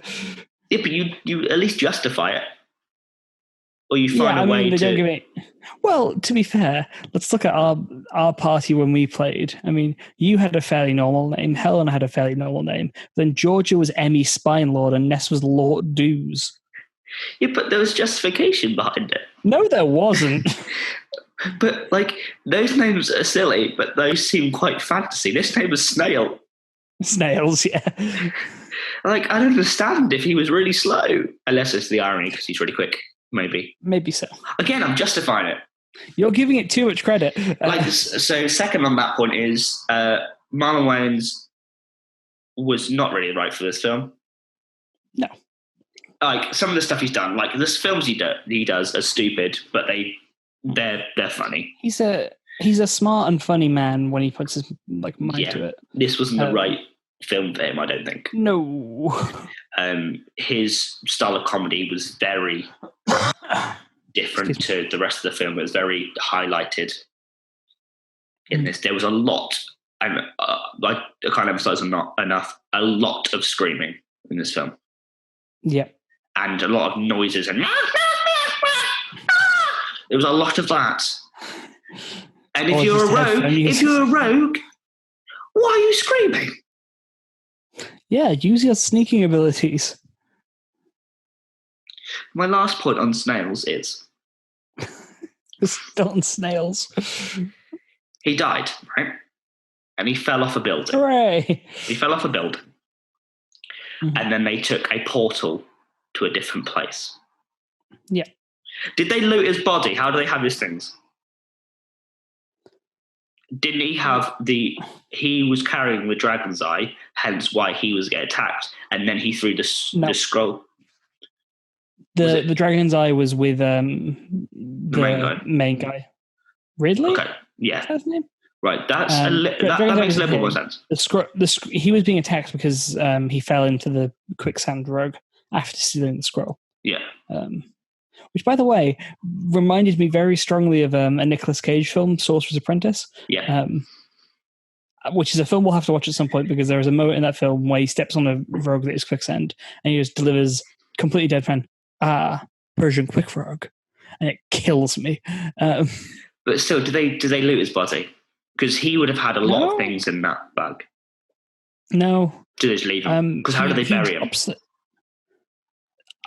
Yeah, but you at least justify it. Or you find a way they to... don't give it... Well, to be fair, let's look at our party when we played. I mean, you had a fairly normal name. Helen had a fairly normal name. Then Georgia was Emmy Spinelord and Ness was Lord Doos. Yeah, but there was justification behind it. No, there wasn't. But, like, those names are silly, but those seem quite fantasy. This name was Snail. Snails, yeah. Like, I don't understand if he was really slow. Unless it's the irony, because he's really quick. Maybe. Maybe so. Again, I'm justifying it. You're giving it too much credit. So second on that point is Marlon Wayans was not really right for this film. No. Like, some of the stuff he's done, like, the films he does are stupid, but they're funny. He's a smart and funny man when he puts his mind to it. This wasn't the right film for him, I don't think. No. His style of comedy was very different to the rest of the film. It was very highlighted in this. There was a lot, and I can't emphasize not enough, a lot of screaming in this film. Yeah. And a lot of noises and there was a lot of that. And if you're a rogue, why are you screaming? Yeah, use your sneaking abilities. My last point on snails is... Still on snails. He died, right? And he fell off a building. Hooray! He fell off a building. Mm-hmm. And then they took a portal to a different place. Yeah. Did they loot his body? How do they have his things? Didn't he have he was carrying the dragon's eye, hence why he was getting attacked, and then he threw the scroll. The dragon's eye was with the main guy. Ridley? Okay, yeah. Is that his name? Right, that makes a little more sense. He was being attacked because he fell into the quicksand rogue after stealing the scroll. Yeah. Which, by the way, reminded me very strongly of a Nicolas Cage film, Sorcerer's Apprentice. Yeah. Which is a film we'll have to watch at some point because there is a moment in that film where he steps on a rogue that is quicksand and he just delivers completely deadpan, Persian quick rogue, and it kills me. But still, do they loot his body? Because he would have had a lot of things in that bag. No. Do they just leave him? Because how do they bury him?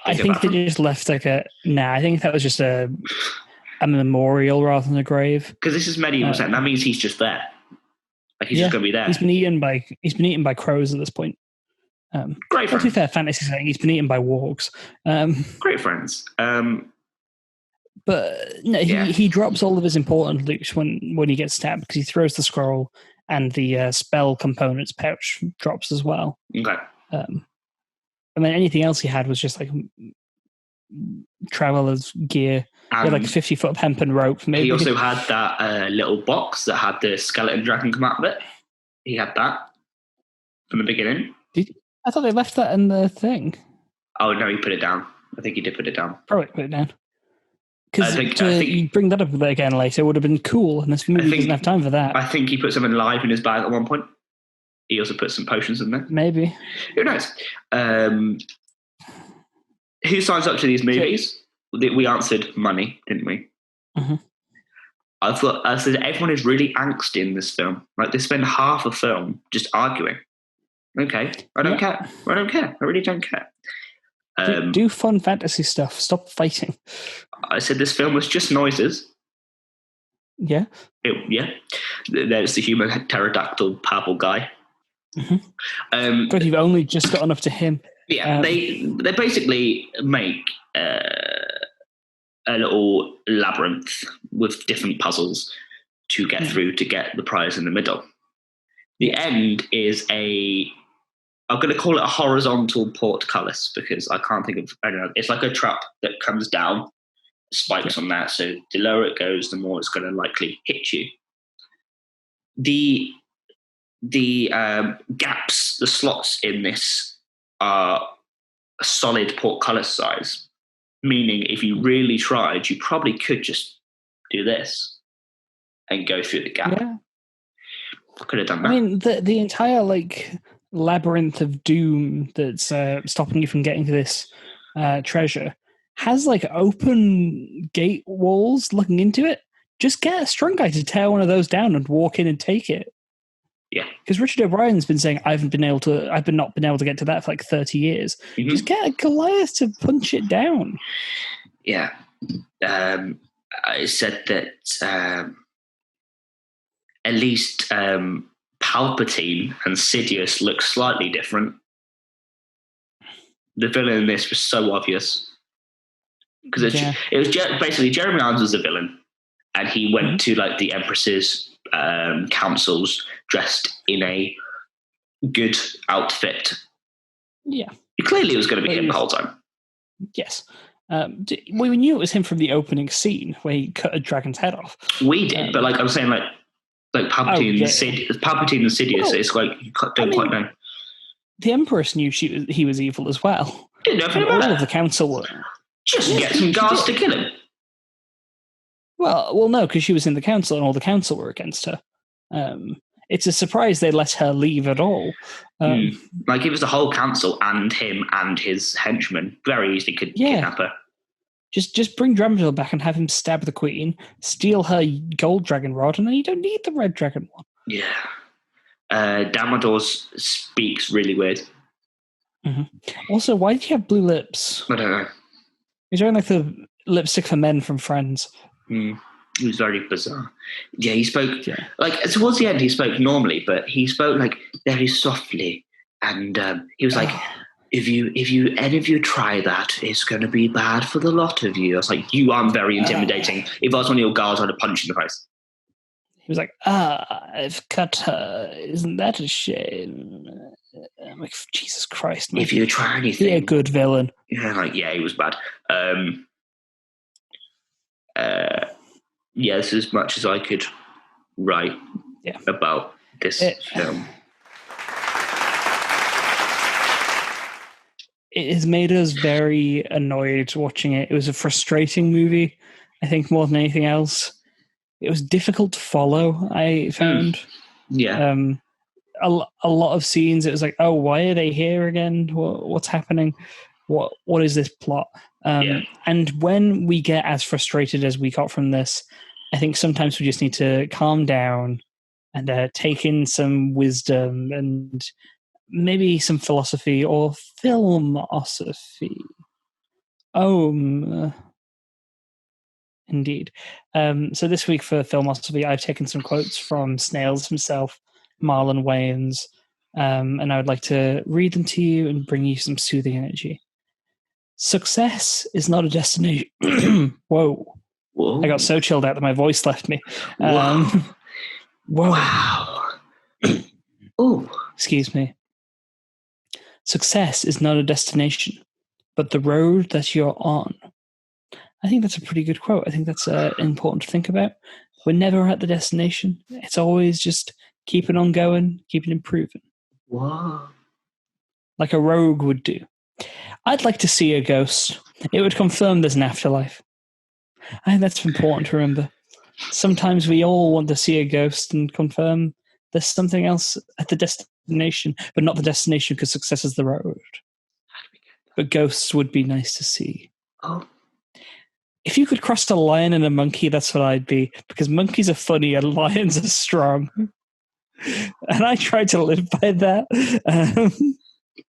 I think they just left I think that was just a memorial rather than a grave. Because this is medieval, that means he's just there. Like he's just going to be there. He's been eaten by crows at this point. Great friends. To be fair, fantasy saying he's been eaten by wargs. Great friends. But no, he drops all of his important loot when he gets stabbed because he throws the scroll and the spell components pouch drops as well. Okay. And then anything else he had was just like traveler's gear. He had like 50-foot hempen rope. Maybe. He also had that little box that had the skeleton dragon come out of it. He had that from the beginning. I thought they left that in the thing. Oh, no, he put it down. I think he did put it down. Probably put it down. Because you bring that up again later, it would have been cool, and this movie doesn't have time for that. I think he put something live in his bag at one point. He also put some potions in there. Maybe. Who knows? Who signs up to these movies? We answered money, didn't we? Mm-hmm. I said everyone is really angsty in this film. Like, they spend half a film just arguing. Okay, I don't care. I don't care. I really don't care. Do fun fantasy stuff. Stop fighting. I said this film was just noises. Yeah. There's the human pterodactyl purple guy. Mm-hmm. God, you've only just got enough to him. Yeah, they basically make a little labyrinth with different puzzles to get through to get the prize in the middle. The end is I'm going to call it a horizontal portcullis because I can't think of, I don't know, it's like a trap that comes down, spikes on that, so the lower it goes, the more it's going to likely hit you. The gaps, the slots in this are a solid portcullis size, meaning if you really tried, you probably could just do this and go through the gap. Yeah. I could have done that. I mean, the entire labyrinth of doom that's stopping you from getting to this treasure has open gate walls looking into it. Just get a strong guy to tear one of those down and walk in and take it. Yeah, because Richard O'Brien's been saying I've not been able to get to that for 30 years. Mm-hmm. Just get a Goliath to punch it down. Yeah, I said that at least Palpatine and Sidious look slightly different. The villain in this was so obvious because it was basically Jeremy Irons was the villain, and he went to the Empress's councils dressed in a good outfit. Yeah, clearly it was going to be him the whole time. Yes. We knew it was him from the opening scene where he cut a dragon's head off. We did, but I was saying, Palpatine, Palpatine and Sidious, it's you don't quite know. The Empress knew he was evil as well. Didn't know anything about all it. of the council were. Just get some guards to kill him. Well, no, because she was in the council and all the council were against her. It's a surprise they let her leave at all. It was the whole council and him and his henchmen. Very easily could kidnap her. Just bring Dramdil back and have him stab the queen, steal her gold dragon rod, and then you don't need the red dragon one. Yeah. Dumbledore speaks really weird. Mm-hmm. Also, why did he have blue lips? I don't know. He's wearing the lipstick for men from Friends. It was very bizarre. Yeah, he spoke towards the end. He spoke normally, but he spoke very softly, and he was "If any of you try that, it's going to be bad for the lot of you." I was like, "You aren't very intimidating. If I was one of your guards, I'd have punched you in the face." He was like, "I've cut her. Isn't that a shame?" I'm like, Jesus Christ! If you try anything, be a good villain. Yeah, he was bad. This is as much as I could write about this film. It has made us very annoyed watching it. It was a frustrating movie, I think, more than anything else. It was difficult to follow, I found. Yeah. A lot of scenes, it was like, oh, why are they here again? What's happening? What is this plot? And when we get as frustrated as we got from this, I think sometimes we just need to calm down and take in some wisdom and maybe some philosophy or filmosophy. Indeed. So this week for Filmosophy, I've taken some quotes from Snails himself, Marlon Wayans, and I would like to read them to you and bring you some soothing energy. Success is not a destination. Whoa. I got so chilled out that my voice left me. Whoa. Wow. Oh. Excuse me. Success is not a destination, but the road that you're on. I think that's a pretty good quote. I think that's important to think about. We're never at the destination. It's always just keeping on going, keeping improving. Wow. Like a rogue would do. I'd like to see a ghost. It would confirm there's an afterlife. I think that's important to remember. Sometimes we all want to see a ghost and confirm there's something else at the destination, but not the destination because success is the road. But ghosts would be nice to see. Oh. If you could cross a lion and a monkey, that's what I'd be, because monkeys are funny and lions are strong. And I try to live by that.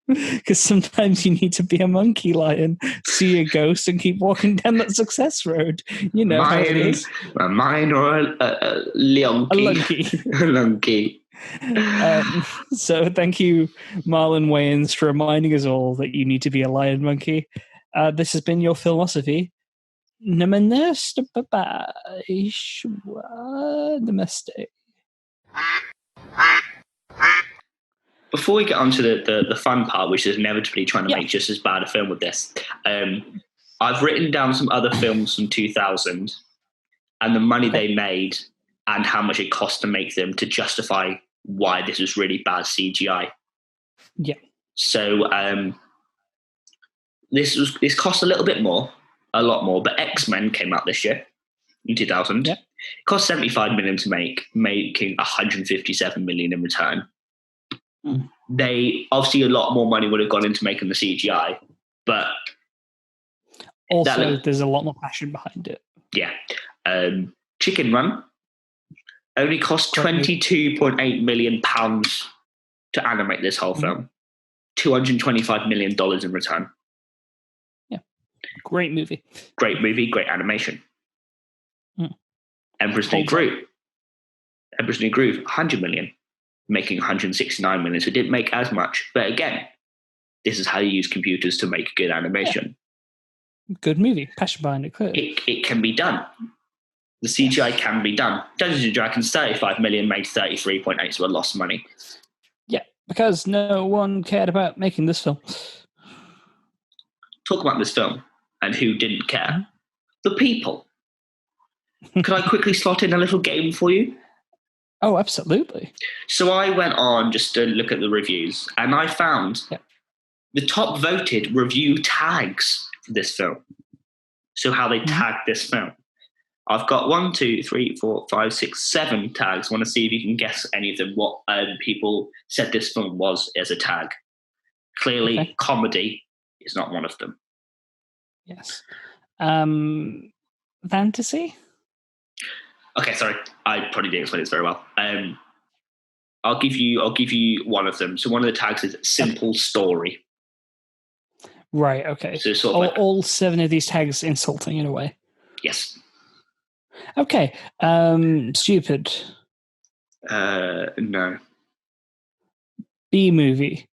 Because sometimes you need to be a monkey lion, see a ghost, and keep walking down that success road. You know how it is. A mine or a lunky. A lunky. So thank you, Marlon Wayans, for reminding us all that you need to be a lion monkey. This has been your Filmosophy. Namaste. Bye-bye. Namaste. Before we get on to the fun part, which is inevitably trying to make just as bad a film with this, I've written down some other films from 2000 and the money they made and how much it cost to make them to justify why this was really bad CGI. Yeah. So this cost a little bit more, a lot more, but X-Men came out this year in 2000. Yep. It cost 75 million to make, making 157 million in return. They obviously a lot more money would have gone into making the CGI, but also there's a lot more passion behind it. Yeah. Chicken Run only cost £22.8 million to animate this whole film. $225 million in return. Yeah. Great movie. Great movie, great animation. Empress New Groove. Empress New Groove, 100 million, making 169 million. So it didn't make as much. But again, this is how you use computers to make good animation. Yeah. Good movie. Passion behind it, clearly. It can be done. The CGI can be done. Dungeons & Dragons, 35 million, made 33.8, so a lost money. Yeah, because no one cared about making this film. Talk about this film and who didn't care. The people. Could I quickly slot in a little game for you? Oh, absolutely. So I went on just to look at the reviews, and I found the top voted review tags for this film. So how they tagged this film. I've got 1, 2, 3, 4, 5, 6, 7 tags. I want to see if you can guess any of them, what people said this film was as a tag. Clearly, comedy is not one of them. Yes. Fantasy? Okay, sorry. I probably didn't explain this very well. I'll give you one of them. So one of the tags is simple story. Right, okay. So sort of all 7 of these tags insulting in a way. Yes. Okay. Stupid. No. B movie.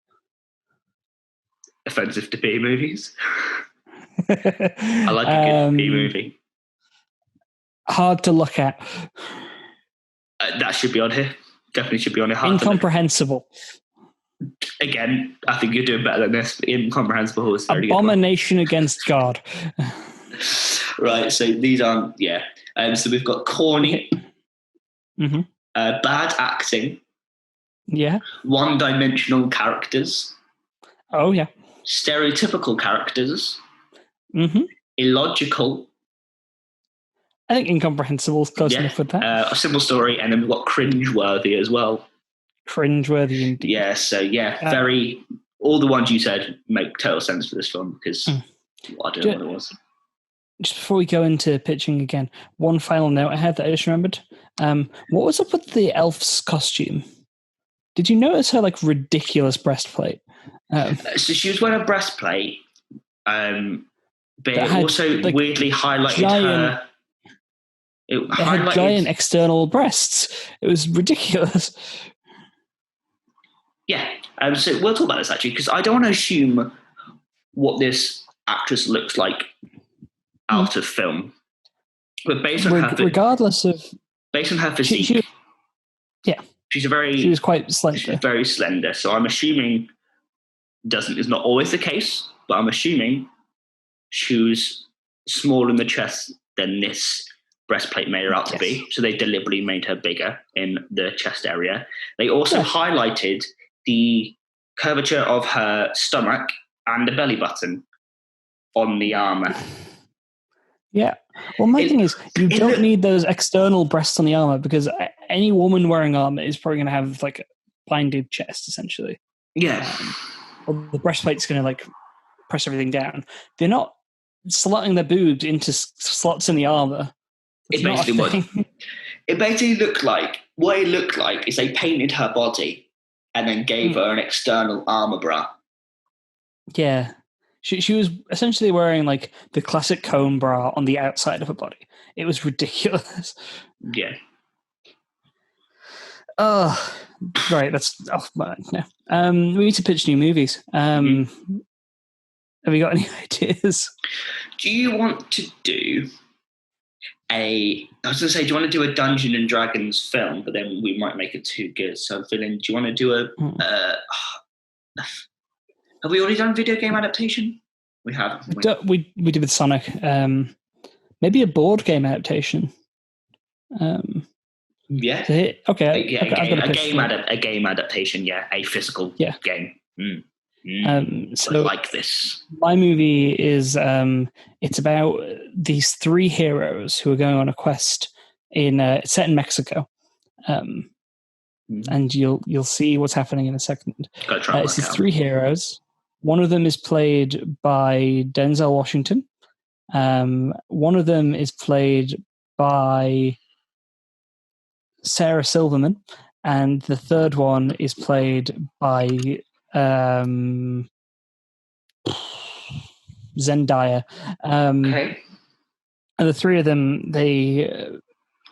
Offensive to B movies. I like a good B movie. Hard to look at. That should be on here. Definitely should be on here. Incomprehensible. Again, I think you're doing better than this. Incomprehensible is very Abomination against God. Right, so these aren't, so we've got corny, bad acting, one-dimensional characters, stereotypical characters, illogical. I think incomprehensible is close enough with that. A simple story, and then we've got cringeworthy as well. Cringeworthy indeed. Yeah, so very. All the ones you said make total sense for this film because I don't know what it was. Just before we go into pitching again, one final note I had that I just remembered. What was up with the elf's costume? Did you notice her ridiculous breastplate? So she was wearing a breastplate, but it also weirdly highlighted her. It had giant external breasts. It was ridiculous. Yeah, so we'll talk about this actually because I don't want to assume what this actress looks like out of film, but based on her physique, she was quite slender. She's very slender. So I'm assuming is not always the case, but I'm assuming she was smaller in the chest than this breastplate made her out to be. So they deliberately made her bigger in the chest area. They also highlighted the curvature of her stomach and the belly button on the armor. Yeah. Well, my thing is, you don't need those external breasts on the armor because any woman wearing armor is probably going to have a blinded chest, essentially. Yeah. Or the breastplate's going to press everything down. They're not slotting their boobs into slots in the armor. It basically looked like what it looked like is they painted her body and then gave her an external armor bra. Yeah. She was essentially wearing the classic cone bra on the outside of her body. It was ridiculous. Yeah. Oh, right. That's off my mind now. We need to pitch new movies. Have you got any ideas? Do you want to do do you want to do a Dungeons and Dragons film, but then we might make it too good. So I'm feeling, do you want to do have we already done video game adaptation? We have. We did with Sonic. Maybe a board game adaptation. Yeah. Okay. A game adaptation. Yeah, a physical game. So I like this. my movie is it's about these three heroes who are going on a quest set in Mexico, and you'll see what's happening in a second. Gotta try and It's work these out. three heroes. One of them is played by Denzel Washington. One of them is played by Sarah Silverman, and the third one is played by Zendaya. Okay. And the three of them, they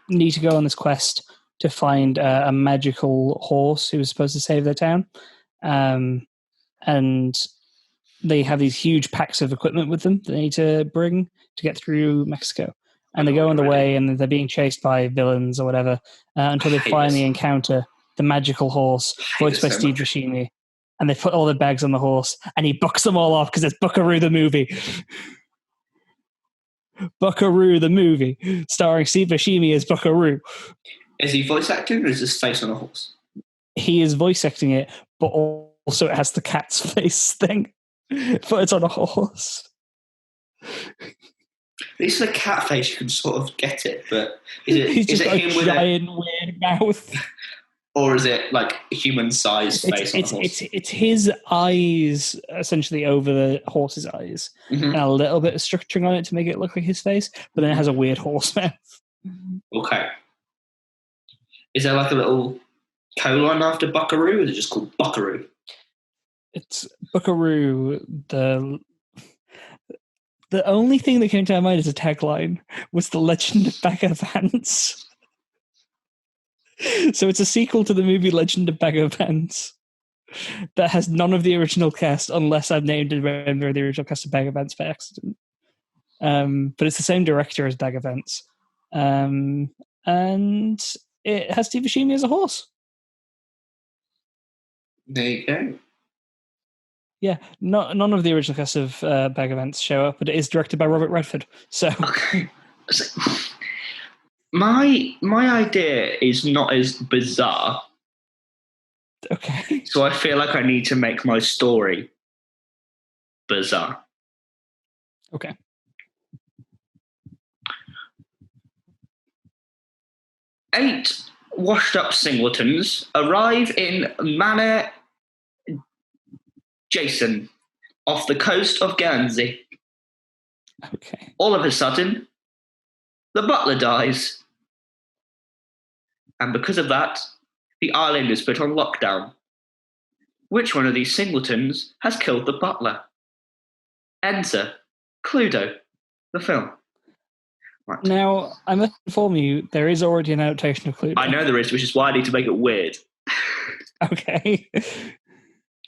need to go on this quest to find a magical horse who was supposed to save their town. And they have these huge packs of equipment with them that they need to bring to get through Mexico. And they go on the way, and they're being chased by villains or whatever until they finally encounter the magical horse, voiced by Steve Buscemi. And they put all their bags on the horse, and he bucks them all off because it's Buckaroo the movie. Buckaroo the movie, starring Steve Buscemi as Buckaroo. Is he voice acting, or is his face on a horse? He is voice acting it, but also it has the cat's face thing, but it's on a horse. It's a cat face, you can sort of get it, but is He's it just got him a with giant weird mouth? Or is it like a human-sized face on a horse? It's his eyes essentially over the horse's eyes, and a little bit of structuring on it to make it look like his face, but then it has a weird horse mouth. Okay. Is there like a little colon after Buckaroo, or is it just called Buckaroo? It's Buckaroo. The only thing that came to my mind as a tagline was The Legend of Bagger Vance. So it's a sequel to the movie Legend of Bagger Vance that has none of the original cast, unless I've named a member of the original cast of Bagger Vance by accident. But it's the same director as Bagger Vance. And it has Steve Buscemi as a horse. There you go. Yeah, none of the original cast of Bagger Vance show up, but it is directed by Robert Redford. So, okay. My idea is not as bizarre. Okay. So I feel like I need to make my story bizarre. Okay. Eight washed-up singletons arrive in Manor Jason off the coast of Guernsey. Okay. All of a sudden, the butler dies. And because of that, the island is put on lockdown. Which one of these singletons has killed the butler? Enter Cluedo, the film. Right. Now, I must inform you, there is already an adaptation of Cluedo. I know there is, which is why I need to make it weird. Okay.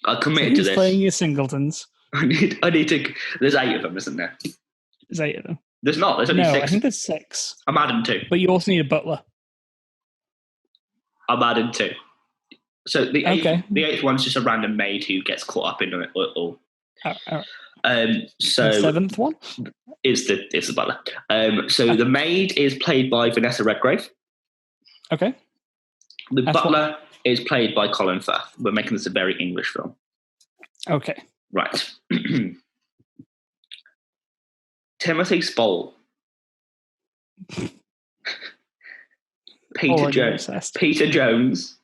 I committed to Who's this. playing your singletons? I need to. There's 8 of them, isn't there? There's 8 of them. There's not. There's only No, 6. I think there's 6. I'm adding 2. But you also need a butler. I'm adding 2. So the eighth one's just a random maid who gets caught up in it all. So the 7th one is the butler. So the maid is played by Vanessa Redgrave. Okay. The butler is played by Colin Firth. We're making this a very English film. Okay. Right. Timothy Spall. Peter Jones.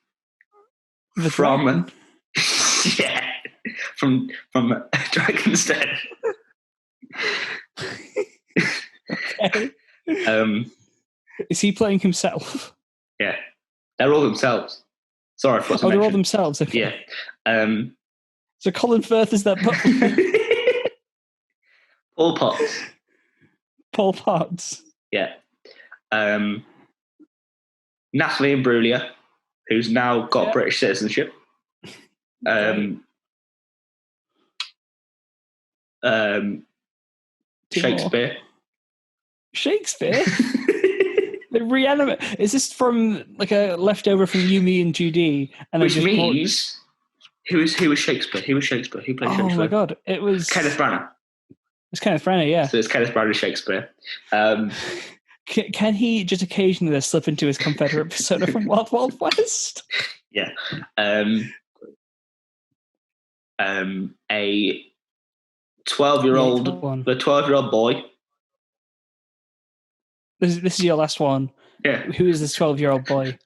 From Dragon's Den. Okay. Is he playing himself? Yeah, they're all themselves. Sorry, I forgot to they're all mention. themselves. Okay. Yeah. So Colin Firth is that butler. Paul Potts. Paul Potts. Yeah. Natalie Imbruglia, who's now got British citizenship. Shakespeare. Shakespeare? They reanimate. Is this from like a leftover from You, Me, and Judy? And which means who was Shakespeare? Who was Shakespeare? Who played Shakespeare? Oh my god! It was Kenneth Branagh. It's Kenneth Branagh, yeah. So it's Kenneth Branagh Shakespeare. Can he just occasionally slip into his Confederate persona from Wild Wild West? Yeah. a 12-year-old, Yeah, one. the 12-year-old boy. This is your last one. Yeah. Who is this 12-year-old boy?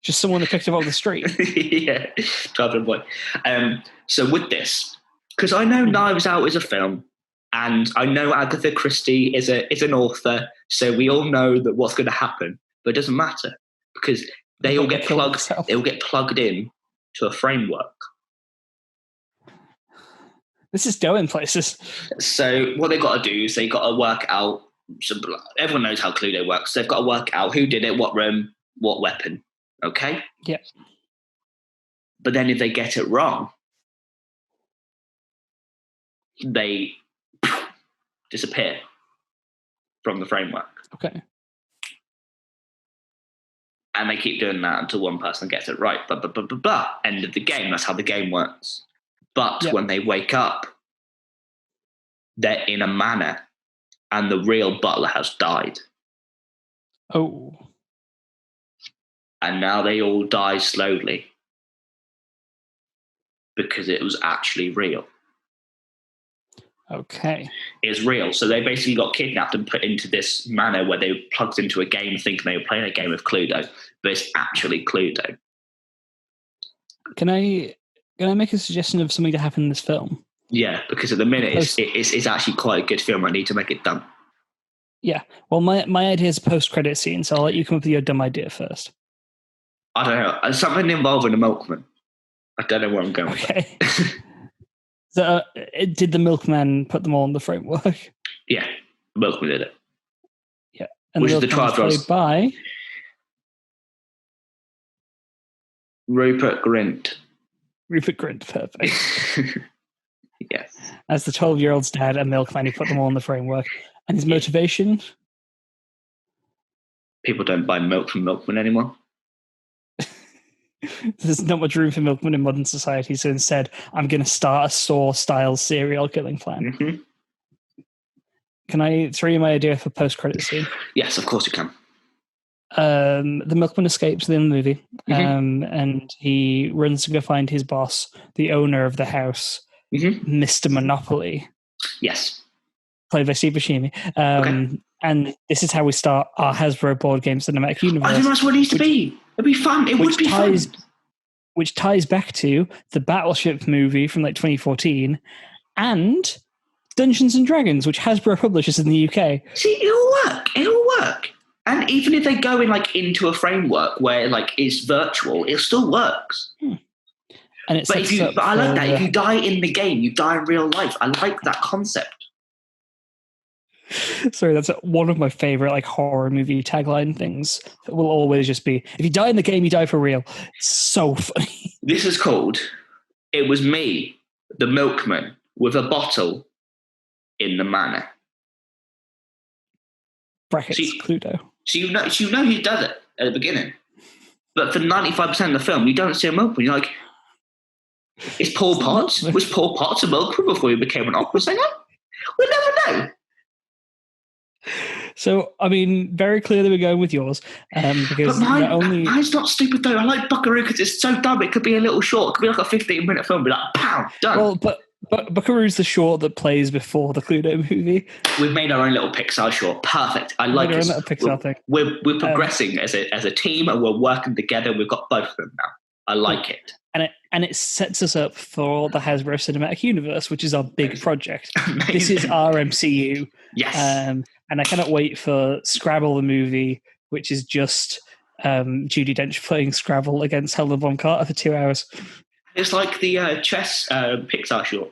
Just someone that picked him up on the street. Yeah, 12-year-old boy. So with this, because I know Knives Out is a film, and I know Agatha Christie is an author, so we all know that what's going to happen, but it doesn't matter because they all get plugged in to a framework. This is going places. So what they've got to do is they've got to work out. So everyone knows how Cluedo works. So they've got to work out who did it, what room, what weapon. Okay? Yeah. But then if they get it wrong, they disappear from the framework. Okay. And they keep doing that until one person gets it right. But end of the game. That's how the game works. But when they wake up, they're in a manor, and the real butler has died. Oh. And now they all die slowly because it was actually real. Okay. It's real. So they basically got kidnapped and put into this manor where they were plugged into a game thinking they were playing a game of Cluedo, but it's actually Cluedo. Can I make a suggestion of something to happen in this film? Yeah, because at the minute it's actually quite a good film. I need to make it done. Yeah. Well, my idea is a post-credit scene, so I'll let you come up with your dumb idea first. I don't know. Something involving a milkman. I don't know where I'm going with Okay. that. So, did the milkman put them all in the framework? Yeah, the milkman did it. Yeah. And Which the is the milkman was played by Rupert Grint. Rupert Grint, perfect. Yes. As the 12-year-old's dad, a milkman who put them all in the framework. And his motivation? People don't buy milk from milkmen anymore. There's not much room for milkmen in modern society, so instead, I'm going to start a Saw-style serial killing plan. Mm-hmm. Can I throw you my idea for post-credit scene? Yes, of course you can. The milkman escapes in the movie, and he runs to go find his boss, the owner of the house, Mr. Monopoly. Yes. Played by Steve Buscemi. And this is how we start our Hasbro board game cinematic universe. I think that's what it needs to be. It'd be fun. It would be fun. Which ties back to the Battleship movie from like 2014 and Dungeons and Dragons, which Hasbro publishes in the UK. See, it'll work. And even if they go into a framework where it's virtual, it still works. And it but I like that. If you die in the game, you die in real life. I like that concept. Sorry, that's one of my favorite horror movie tagline things. It will always just be, if you die in the game, you die for real. It's so funny. This is called It Was Me, the Milkman, with a bottle in the manor. Brackets, Cluedo. So you know he does it at the beginning. But for 95% of the film, you don't see a milkman. You're like, is Paul Potts? Was Paul Potts a milkman before he became an opera singer? We'll never know. So, I mean, very clearly we're going with yours. Because mine's not stupid though. I like Buckaroo because it's so dumb. It could be a little short. It could be like a 15-minute film. Be like, pow, done. Well, but Buckaroo's the short that plays before the Cluedo movie. We've made our own little Pixar short. Perfect. I like it. We're progressing as a team, and we're working together. We've got both of them now. I like it. And it sets us up for the Hasbro Cinematic Universe, which is our big project. Amazing. This is our MCU. Yes. And I cannot wait for Scrabble the movie, which is just Judi Dench playing Scrabble against Helena Bonham Carter for 2 hours. It's like the chess Pixar short.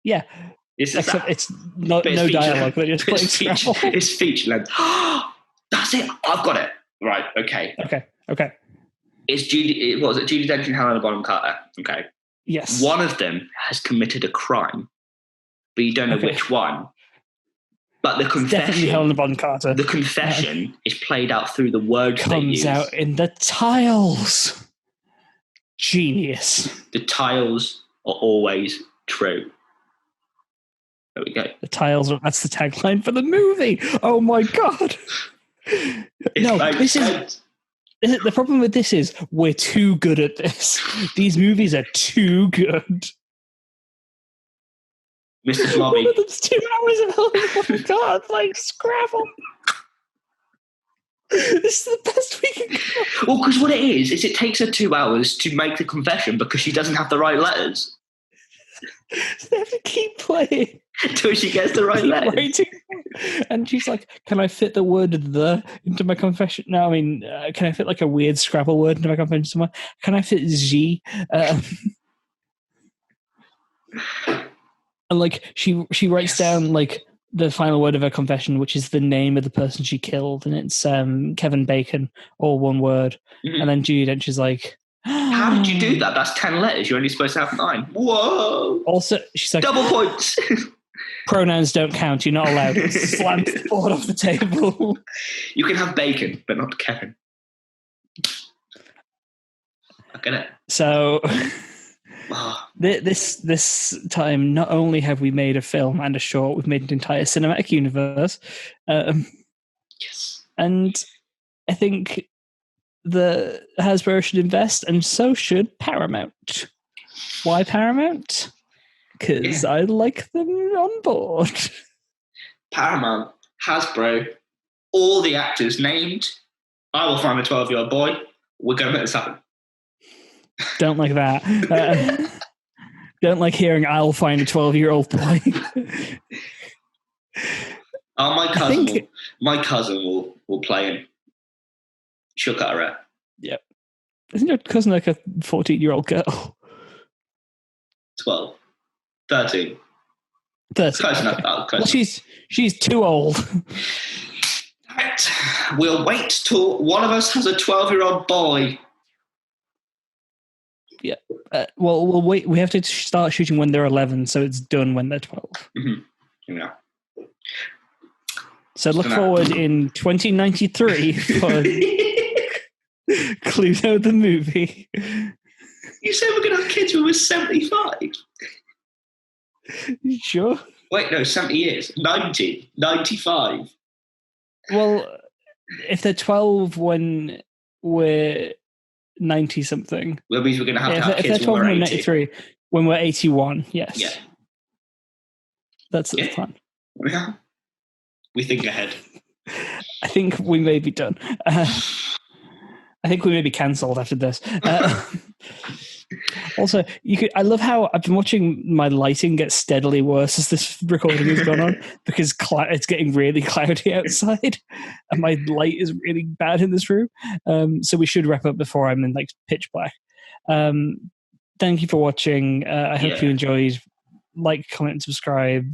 Yeah. Except it's no dialogue. They're just playing Scrabble. It's feature-length. That's it. I've got it. Right. Okay. Okay. It's Judi Dench and Helena Bonham Carter. Okay. Yes. One of them has committed a crime, but you don't know which one. But the confession, definitely Helena Bonham Carter. The confession is played out through the words they use. Comes out in the tiles. Genius. The tiles are always true. There we go. The tiles that's the tagline for the movie. Oh my god. This is The problem with this is we're too good at this. These movies are too good. Mr. One Blobby. of them's 2 hours of oh God, like Scrabble. This is the best we can go. Well, because what it is it takes her 2 hours to make the confession because she doesn't have the right letters. So they have to keep playing. Until she gets the right Keep letters. writing. And she's like, can I fit the word "the" into my confession? No, I mean, can I fit like a weird Scrabble word into my confession somewhere? Can I fit Z? And like she writes down like the final word of her confession, which is the name of the person she killed, and it's Kevin Bacon, all one word. Mhm. And then Judi Dench is like, How did you do that? That's 10 letters. You're only supposed to have 9. Whoa! Also, she's like, Double points. pronouns don't count. You're not allowed. Slams the board off the table. You can have Bacon, but not Kevin. I get it. So Oh, this time, not only have we made a film and a short, we've made an entire cinematic universe. yes. And I think the Hasbro should invest, and so should Paramount. Why Paramount? Because I like them on board. Paramount, Hasbro, all the actors named. I will find a 12-year-old boy. We're going to make this happen. Don't like that. Don't like hearing "I'll find a 12-year-old boy." Oh, my cousin will play him. She'll cut her hair. Yep. Isn't your cousin like a 14-year-old girl? 12. 13. 13. Close enough. Okay. Oh, close Well, enough. she's too old. Right. We'll wait till one of us has a 12-year-old boy. Yeah. Well, we'll wait. We have to start shooting when they're 11, so it's done when they're 12. Mm-hmm. Yeah. So look forward in 2093 for Cluedo the movie. You said we're going to have kids when we're 75? Sure. Wait, no, 70 years. 90. 95. Well, if they're 12 when we're 90-something. Well, that means we're going to have If they're kids 12 when we're when we're 80. 93, when we're 81, yes. Yeah. That's the plan. Yeah. We think ahead. I think we may be done. I think we may be cancelled after this. Also, I love how I've been watching my lighting get steadily worse as this recording has gone on because it's getting really cloudy outside and my light is really bad in this room. So we should wrap up before I'm in like pitch black. Thank you for watching. I hope you enjoyed. Like, comment, and subscribe.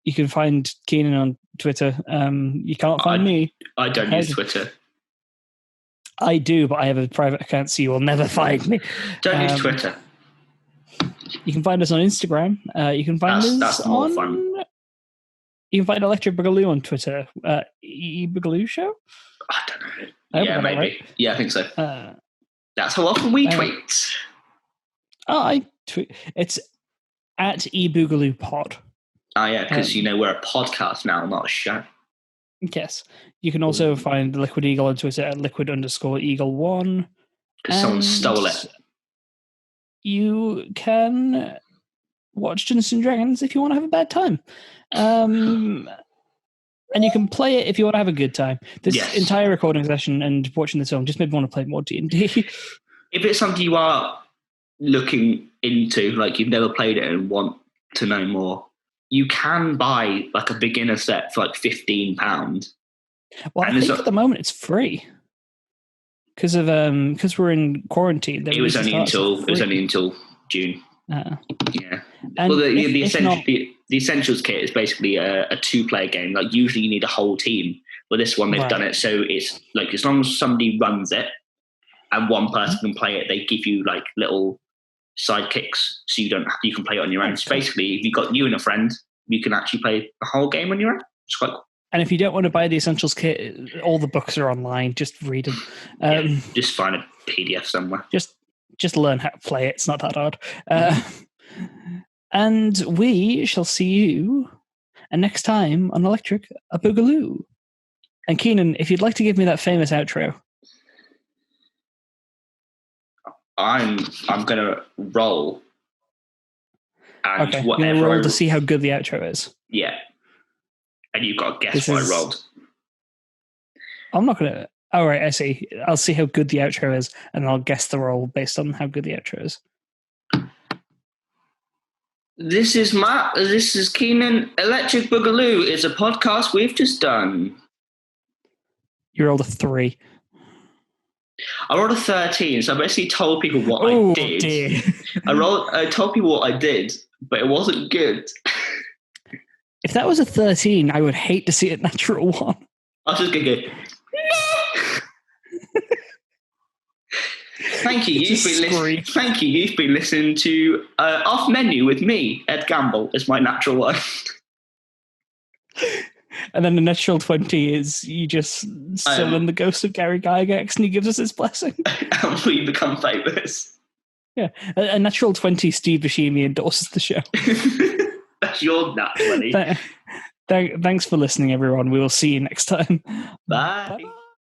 You can find Keenan on Twitter. You can't find me. I don't use Twitter. I do, but I have a private account, so you will never find me. Don't use Twitter. You can find us on Instagram. You can find us that's more on... fun. You can find Electric Boogaloo on Twitter. Boogaloo Show? I don't know. Yeah, maybe. Right. Yeah, I think so. That's how often we tweet. I tweet. It's at eBoogaloo Pod. Oh, yeah, because, we're a podcast now, not a show. Yes. You can also find Liquid Eagle on Twitter at liquid_eagle1. Because someone stole it. You can watch Dungeons and Dragons if you want to have a bad time. And you can play it if you want to have a good time. This entire recording session and watching the film just made me want to play more D&D. If it's something you are looking into, like you've never played it and want to know more, you can buy like a beginner set for like £15. Well, I think at the moment it's free because we're in quarantine. It was only until June. Yeah. And well, the Essentials kit is basically a 2-player game. Like usually you need a whole team. But this one they've done it so it's like as long as somebody runs it and one person can play it, they give you like little sidekicks so you can play it on your own. So basically, if you've got you and a friend, you can actually play the whole game on your own. It's quite cool. And if you don't want to buy the Essentials kit, all the books are online. Just read them. Just find a PDF somewhere. Just learn how to play it. It's not that hard. And we shall see you next time on Electric Boogaloo. And Keenan, if you'd like to give me that famous outro. I'm gonna roll. And Okay, you're whatever gonna roll I- to see how good the outro is. Yeah. And you've got to guess This what is- I rolled. I'm not gonna. All right, I see. I'll see how good the outro is, and I'll guess the roll based on how good the outro is. This is Matt. This is Keenan. Electric Boogaloo is a podcast we've just done. You rolled a 3. I rolled a 13, so I basically told people what Oh I did. dear! I told people what I did, but it wasn't good. If that was a 13, I would hate to see a natural 1. I was just gonna go. Thank you. Just scream. Thank you. You've been listening to Off Menu with me, Ed Gamble, is my natural one. And then the natural 20 is you just summon the ghost of Gary Gygax and he gives us his blessing. And we become famous. Yeah. A natural 20, Steve Buscemi endorses the show. That's your nat 20. Thanks for listening, everyone. We will see you next time. Bye. Bye.